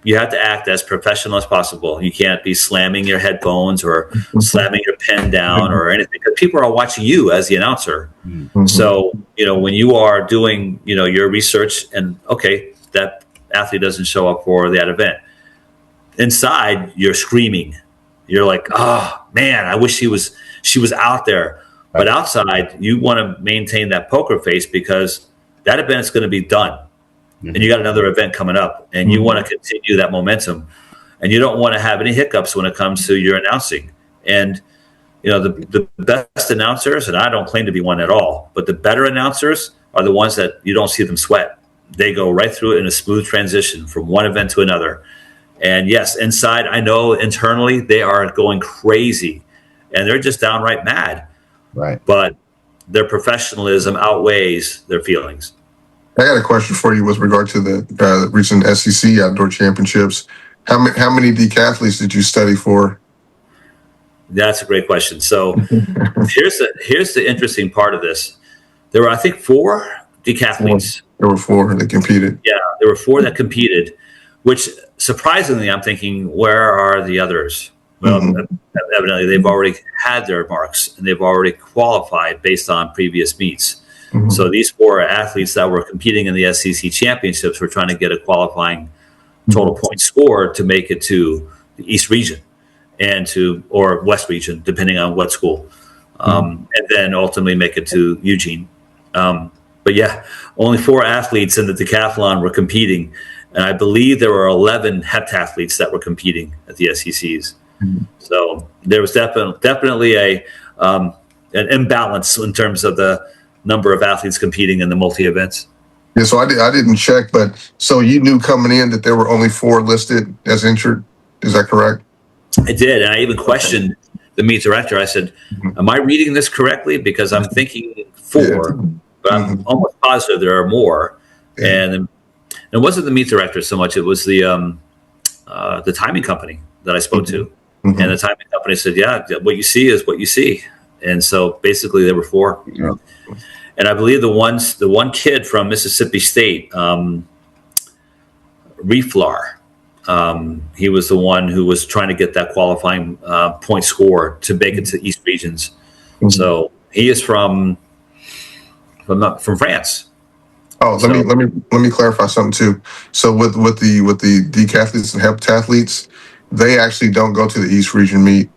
You have to act as professional as possible. You can't be slamming your headphones or slamming your pen down or anything, because people are watching you as the announcer. Mm-hmm. So, when you are doing, your research, and okay, that athlete doesn't show up for that event, inside you're screaming. You're like, oh man, I wish she was out there. Right. But outside, you want to maintain that poker face, because that event is going to be done. And you got another event coming up, and you want to continue that momentum, and you don't want to have any hiccups when it comes to your announcing. And, the best announcers, and I don't claim to be one at all, but the better announcers are the ones that you don't see them sweat. They go right through it in a smooth transition from one event to another. And yes, inside, I know internally they are going crazy, and they're just downright mad. Right. But their professionalism outweighs their feelings. I got a question for you with regard to the recent SEC Outdoor Championships. How many decathletes did you study for? That's a great question. So here's the interesting part of this. There were, I think, 4 decathletes. There were 4 that competed. Yeah, there were 4 that competed, which surprisingly, I'm thinking, where are the others? Well, evidently they've already had their marks and they've already qualified based on previous meets. So these 4 athletes that were competing in the SEC championships were trying to get a qualifying total point score to make it to the East region or West region, depending on what school, and then ultimately make it to Eugene. But yeah, only 4 athletes in the decathlon were competing, and I believe there were 11 heptathletes that were competing at the SECs. So there was definitely an imbalance in terms of the number of athletes competing in the multi-events. Yeah, so I didn't check, but so you knew coming in that there were only 4 listed as entered. Is that correct? I did, and I even questioned the meet director. I said, am I reading this correctly? Because I'm thinking 4, but I'm almost positive there are more. Yeah. And it wasn't the meet director so much. It was the timing company that I spoke to. And the timing company said, yeah, what you see is what you see. And so basically there were 4. Yeah. And I believe the one kid from Mississippi State, Reflar, he was the one who was trying to get that qualifying point score to make it to East regions. So he is from France. Oh, let me clarify something too. So with the decathletes and heptathletes, they actually don't go to the East region meet.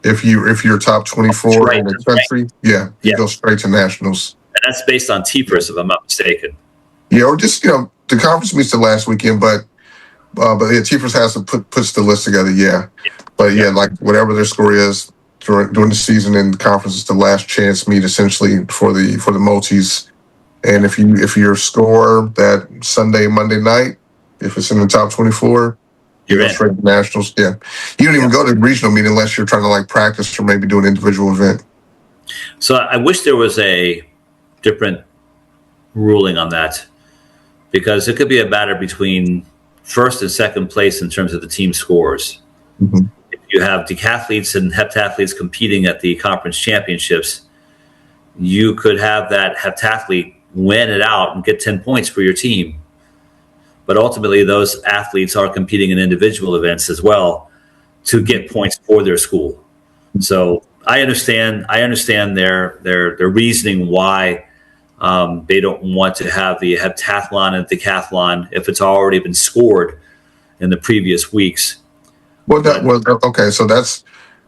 If you're top 24 in the country, you go straight to nationals. And that's based on TPRS, if I'm not mistaken. Yeah, or just the conference meets the last weekend, but But yeah, Chiefers has to puts the list together. Yeah, but yeah, like whatever their score is during the season and the conference is the last chance meet essentially for the multis. And if your score that Sunday, Monday night, if it's in the top 24, you go straight to nationals. Yeah, you don't even go to the regional meet unless you're trying to like practice or maybe do an individual event. So I wish there was a different ruling on that, because it could be a matter between first and second place in terms of the team scores. Mm-hmm. If you have decathletes and heptathletes competing at the conference championships, you could have that heptathlete win it out and get 10 points for your team. But ultimately, those athletes are competing in individual events as well to get points for their school. So I understand their reasoning why they don't want to have the heptathlon and decathlon if it's already been scored in the previous weeks. Well, okay. So that's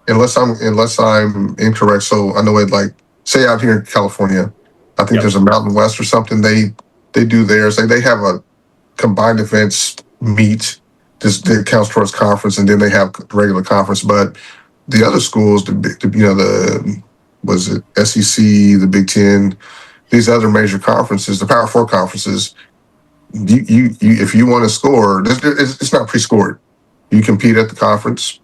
unless I'm incorrect. So I know it, like, say out here in California, I think there's a Mountain West or something. They do theirs. They have a combined events meet. That counts towards conference, and then they have regular conference. But the other schools, the was it SEC, the Big Ten, these other major conferences, the Power Four conferences, you if you want to score, it's not pre-scored. You compete at the conference,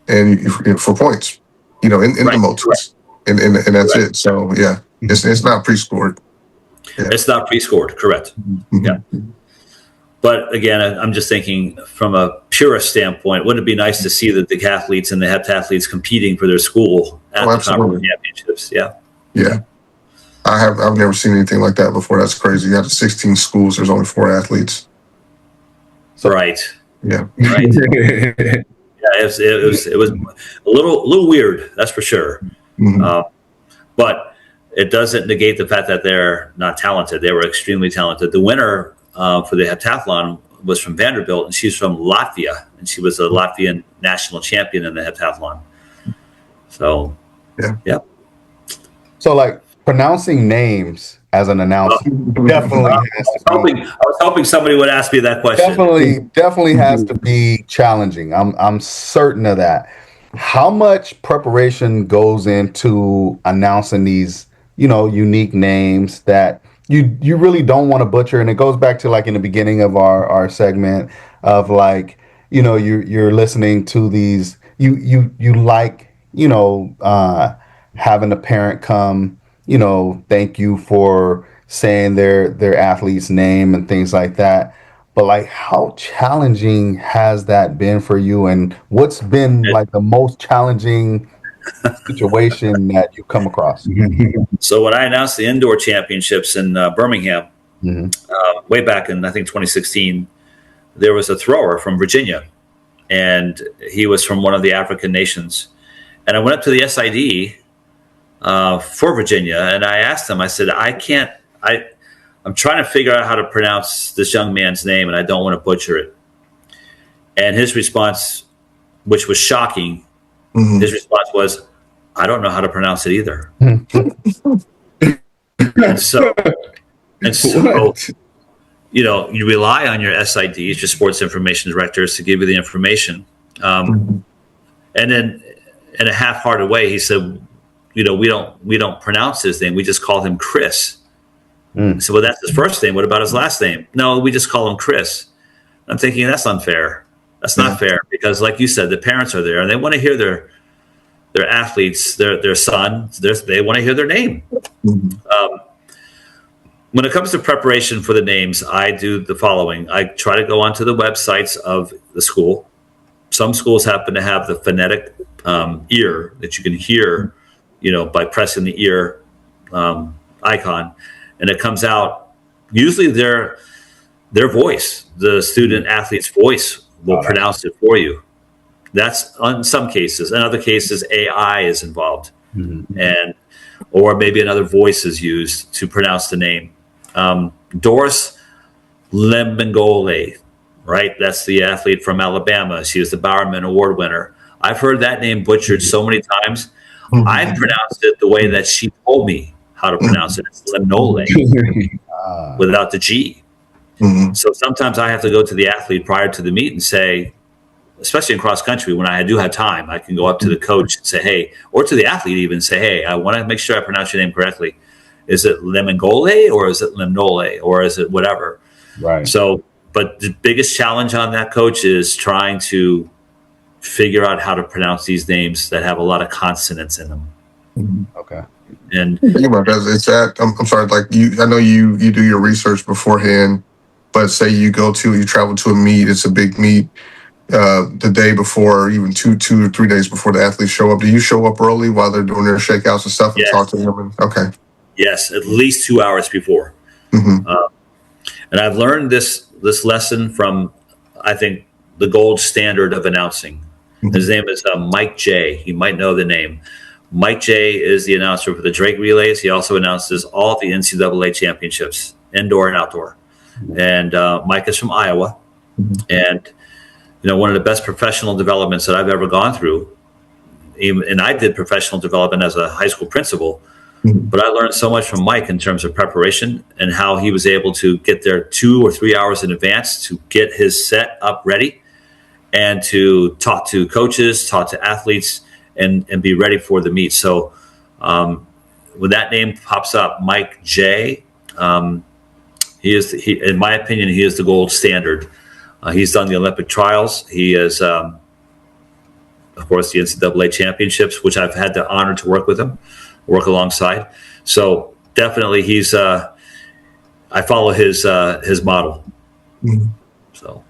and for points, in the multis, and that's it. So yeah, it's not pre-scored. Yeah. It's not pre-scored, correct? Mm-hmm. Yeah. But again, I'm just thinking from a purist standpoint, wouldn't it be nice to see the decathletes and the heptathletes competing for their school at the conference championships? Yeah. Yeah. I've never seen anything like that before. That's crazy. Out of 16 schools, there's only 4 athletes. So, right. Yeah. Right. Yeah. It was a little weird. That's for sure. Mm-hmm. But it doesn't negate the fact that they're not talented. They were extremely talented. The winner for the heptathlon was from Vanderbilt, and she's from Latvia, and she was a Latvian national champion in the heptathlon. So, yeah. So, like, pronouncing names as an announcer definitely has to be. I was hoping somebody would ask me that question. Definitely has to be challenging. I'm certain of that. How much preparation goes into announcing these, unique names that you really don't want to butcher? And it goes back to, like, in the beginning of our segment of, like, you're listening to these, you like, having a parent come, thank you for saying their athlete's name and things like that. But, like, how challenging has that been for you? And what's been, like, the most challenging situation that you've come across? So when I announced the indoor championships in Birmingham, way back in, I think, 2016, there was a thrower from Virginia, and he was from one of the African nations. And I went up to the SID for Virginia, and I asked him, I said, I'm trying to figure out how to pronounce this young man's name, and I don't want to butcher it. And his response, which was shocking, his response was, I don't know how to pronounce it either. and so you rely on your SIDs, your sports information directors, to give you the information. And then in a half-hearted way, he said, we don't pronounce his name. We just call him Chris. I said, well, that's his first name. What about his last name? No, we just call him Chris. I'm thinking that's unfair. That's not fair, because, like you said, the parents are there and they want to hear their athletes, their son. They want to hear their name. When it comes to preparation for the names, I do the following. I try to go onto the websites of the school. Some schools happen to have the phonetic ear that you can hear, by pressing the ear icon. And it comes out, usually their voice, the student athlete's voice will pronounce it for you. That's in some cases. In other cases, AI is involved, or maybe another voice is used to pronounce the name. Doris Lembengole, right? That's the athlete from Alabama. She was the Bowerman Award winner. I've heard that name butchered so many times. I pronounced it the way that she told me how to pronounce it. It's Lemnole, without the G. So sometimes I have to go to the athlete prior to the meet and say, especially in cross country, when I do have time, I can go up to the coach and say, hey, or to the athlete even say, hey, I want to make sure I pronounce your name correctly. Is it Lemangole or is it Lemnole or is it whatever? Right. So, but the biggest challenge on that, coach, is trying to figure out how to pronounce these names that have a lot of consonants in them. Okay. And think about that. It's that I'm sorry, like I know you do your research beforehand, but say you travel to a meet, it's a big meet, the day before, even two or 3 days before the athletes show up. Do you show up early while they're doing their shakeouts and stuff and Yes. talk to them? Okay. Yes, at least 2 hours before. And I've learned this lesson from, I think, the gold standard of announcing. His name is Mike J. You might know the name. Mike J is the announcer for the Drake Relays. He also announces all the NCAA championships, indoor and outdoor. And Mike is from Iowa. And, one of the best professional developments that I've ever gone through, and I did professional development as a high school principal, but I learned so much from Mike in terms of preparation and how he was able to get there 2 or 3 hours in advance to get his set up ready and to talk to coaches, talk to athletes, and be ready for the meet. So when that name pops up, Mike J, he in my opinion, he is the gold standard. He's done the Olympic trials. He is, of course, the NCAA championships, which I've had the honor to work work alongside. So definitely he's, I follow his model. So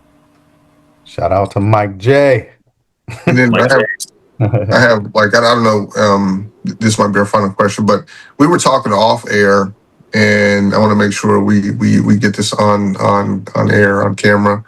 shout out to Mike J. And then Mike I have like, I don't know, this might be our final question, but we were talking off air, and I want to make sure we get this on air, on camera.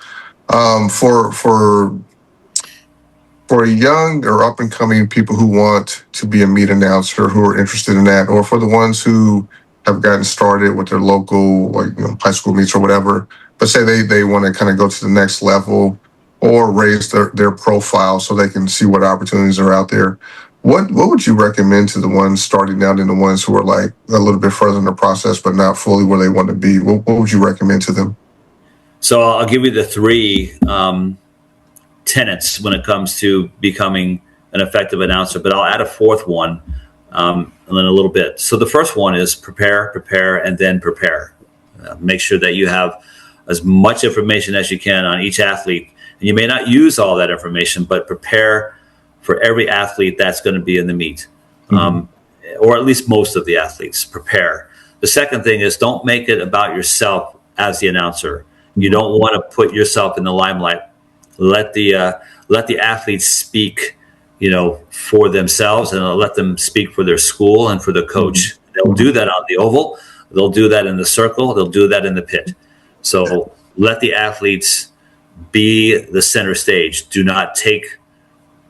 For young or up and coming people who want to be a meet announcer, who are interested in that, or for the ones who have gotten started with their local, like, high school meets or whatever, but say they want to kind of go to the next level or raise their profile so they can see what opportunities are out there. What would you recommend to the ones starting out and the ones who are like a little bit further in the process but not fully where they want to be? What would you recommend to them? So I'll give you the 3 tenets when it comes to becoming an effective announcer, but I'll add a 4th one in a little bit. So the first one is prepare, and then prepare. Make sure that you have as much information as you can on each athlete. And you may not use all that information, but prepare for every athlete that's going to be in the meet, or at least most of the athletes. Prepare. The second thing is don't make it about yourself as the announcer. You don't want to put yourself in the limelight. Let the athletes speak, for themselves, and let them speak for their school and for the coach. They'll do that on the oval. They'll do that in the circle. They'll do that in the pit. So let the athletes be the center stage. Do not take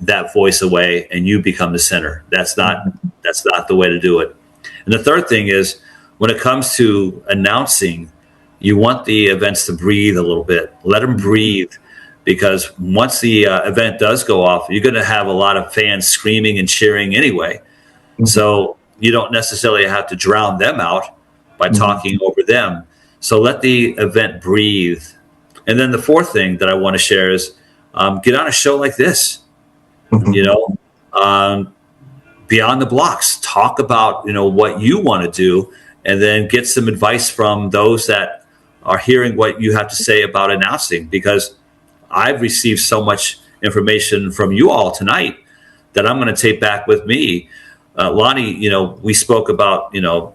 that voice away and you become the center. That's not the way to do it. And the third thing is, when it comes to announcing, you want the events to breathe a little bit. Let them breathe, because once the event does go off, you're going to have a lot of fans screaming and cheering anyway. So you don't necessarily have to drown them out by talking over them. So let the event breathe. And then the 4th thing that I want to share is get on a show like this, beyond the blocks. Talk about, what you want to do, and then get some advice from those that are hearing what you have to say about announcing, because I've received so much information from you all tonight that I'm going to take back with me. Lonnie, we spoke about,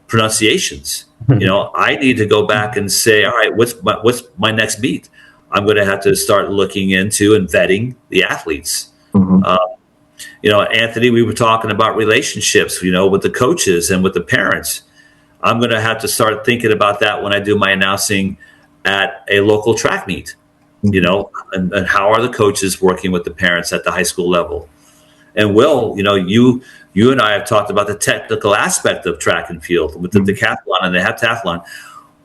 pronunciations. I need to go back and say, all right, what's my next beat? I'm going to have to start looking into and vetting the athletes. Anthony, we were talking about relationships, with the coaches and with the parents. I'm going to have to start thinking about that when I do my announcing at a local track meet, and how are the coaches working with the parents at the high school level? And Will, you and I have talked about the technical aspect of track and field with the decathlon and the heptathlon.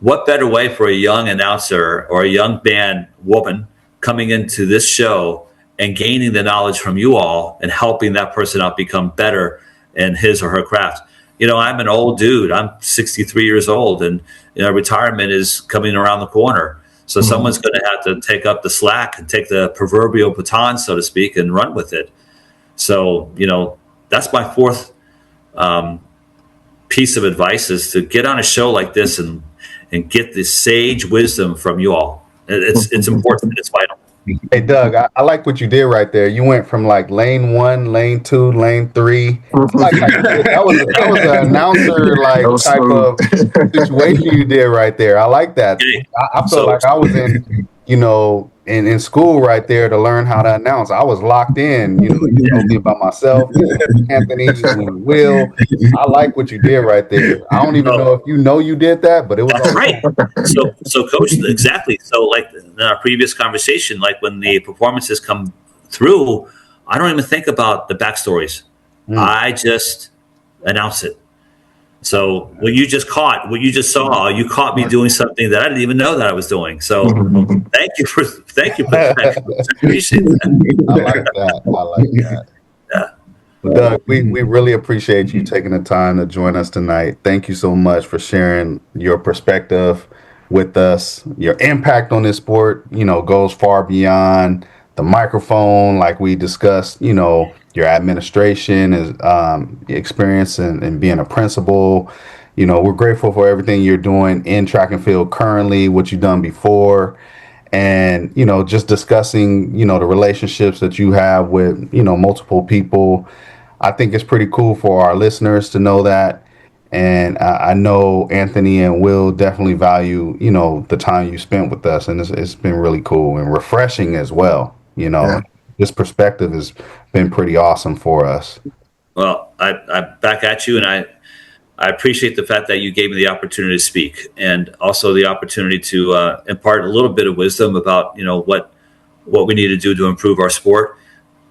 What better way for a young announcer or a young woman coming into this show and gaining the knowledge from you all and helping that person out become better in his or her craft? I'm an old dude. I'm 63 years old, and retirement is coming around the corner. So someone's going to have to take up the slack and take the proverbial baton, so to speak, and run with it. So, that's my fourth piece of advice, is to get on a show like this and get the sage wisdom from you all. It's important. It's vital. Hey, Doug, I like what you did right there. You went from like lane 1, lane 2, lane 3. That was an announcer type of situation you did right there. I like that. I felt like I was in school right there to learn how to announce. I was locked in, me by myself, Anthony, Will. I like what you did right there. I don't even know if you did that, but it was That's right. So Coach, exactly. So like in our previous conversation, like when the performances come through, I don't even think about the backstories. I just announce it. So what you just saw, you caught me doing something that I didn't even know that I was doing. So thank you for that. I appreciate that. I like that. Yeah. Doug, we really appreciate you taking the time to join us tonight. Thank you so much for sharing your perspective with us. Your impact on this sport, goes far beyond the microphone, like we discussed. Your administration is experience in being a principal. We're grateful for everything you're doing in track and field currently, what you've done before, and just discussing the relationships that you have with multiple people. I think it's pretty cool for our listeners to know that, and I know Anthony and Will definitely value the time you spent with us, and it's been really cool and refreshing as well. This perspective has been pretty awesome for us. Well, I back at you, and I appreciate the fact that you gave me the opportunity to speak, and also the opportunity to impart a little bit of wisdom about what we need to do to improve our sport.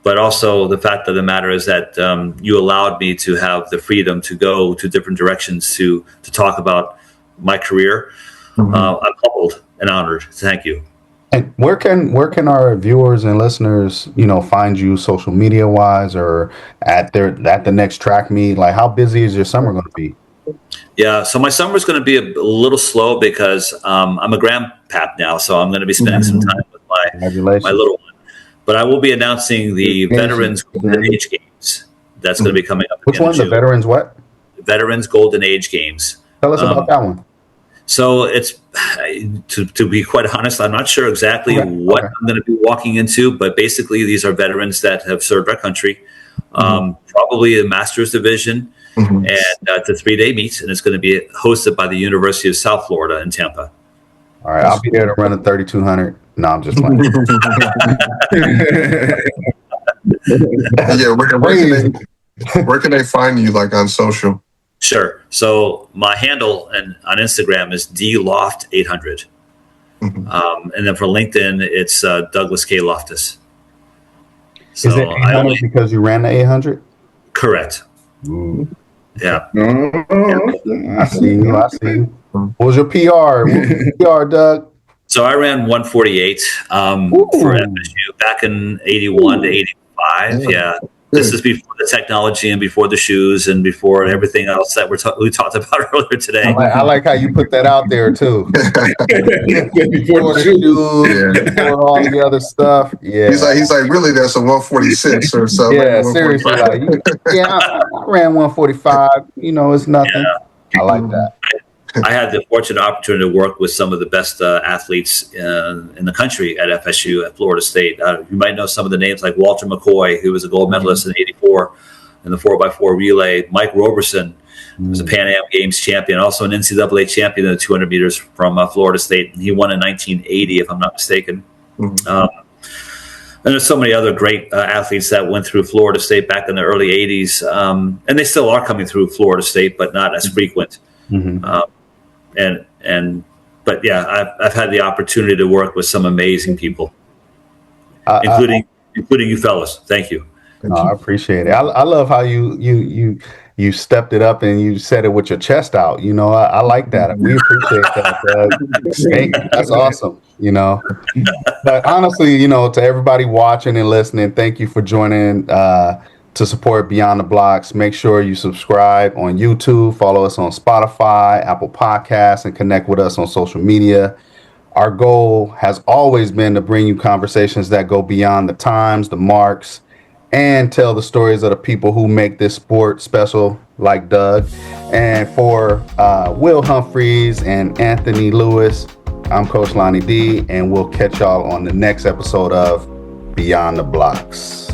But also the fact of the matter is that you allowed me to have the freedom to go to different directions to talk about my career. I'm humbled and honored. Thank you. And where can our viewers and listeners, find you social media wise, or at the next track meet? Like, how busy is your summer going to be? Yeah, so my summer is going to be a little slow because I'm a grandpap now, so I'm going to be spending some time with my little one. But I will be announcing the Veterans Golden Age Games. That's going to be coming up. Which one? The Veterans what? Veterans Golden Age Games. Tell us about that one. So it's, to be quite honest, I'm not sure exactly what I'm going to be walking into, but basically these are veterans that have served our country, probably a master's division, and it's a 3-day meet, and it's going to be hosted by the University of South Florida in Tampa. All right, I'll be there to run a 3,200. No, I'm just playing. Where can they find you, like on social? Sure. So my handle on Instagram is dloft800. And then for LinkedIn, it's Douglas K. Loftus. So is it 800 because you ran the 800? Correct. Ooh. Yeah. I see you. What was your PR? PR, Doug? So I ran 148 for FSU back in 81 to 85. Yeah. This is before the technology and before the shoes and before everything else that we talked about earlier today. I like how you put that out there too. Before the shoes, before all the other stuff. Yeah. He's like, really, that's a 146 or so. Yeah, seriously. I ran 145. It's nothing. Yeah. I like that. I had the fortunate opportunity to work with some of the best athletes in the country at FSU, at Florida State. You might know some of the names like Walter McCoy, who was a gold medalist in '84 in the 4x4 relay. Mike Roberson was a Pan Am Games champion, also an NCAA champion in the 200 meters from Florida State. He won in 1980, if I'm not mistaken. And there's so many other great athletes that went through Florida State back in the early 80s. And they still are coming through Florida State, but not as frequent. But yeah, I've had the opportunity to work with some amazing people, including you fellas. Thank you. I appreciate it. I love how you stepped it up and you said it with your chest out. I like that. We appreciate that. That's awesome. But honestly, to everybody watching and listening, thank you for joining to support Beyond the Blocks. Make sure you subscribe on YouTube, follow us on Spotify, Apple Podcasts, and connect with us on social media. Our goal has always been to bring you conversations that go beyond the times, the marks, and tell the stories of the people who make this sport special, like Doug. And for Will Humphreys and Anthony Lewis, I'm Coach Lonnie D, and we'll catch y'all on the next episode of Beyond the Blocks.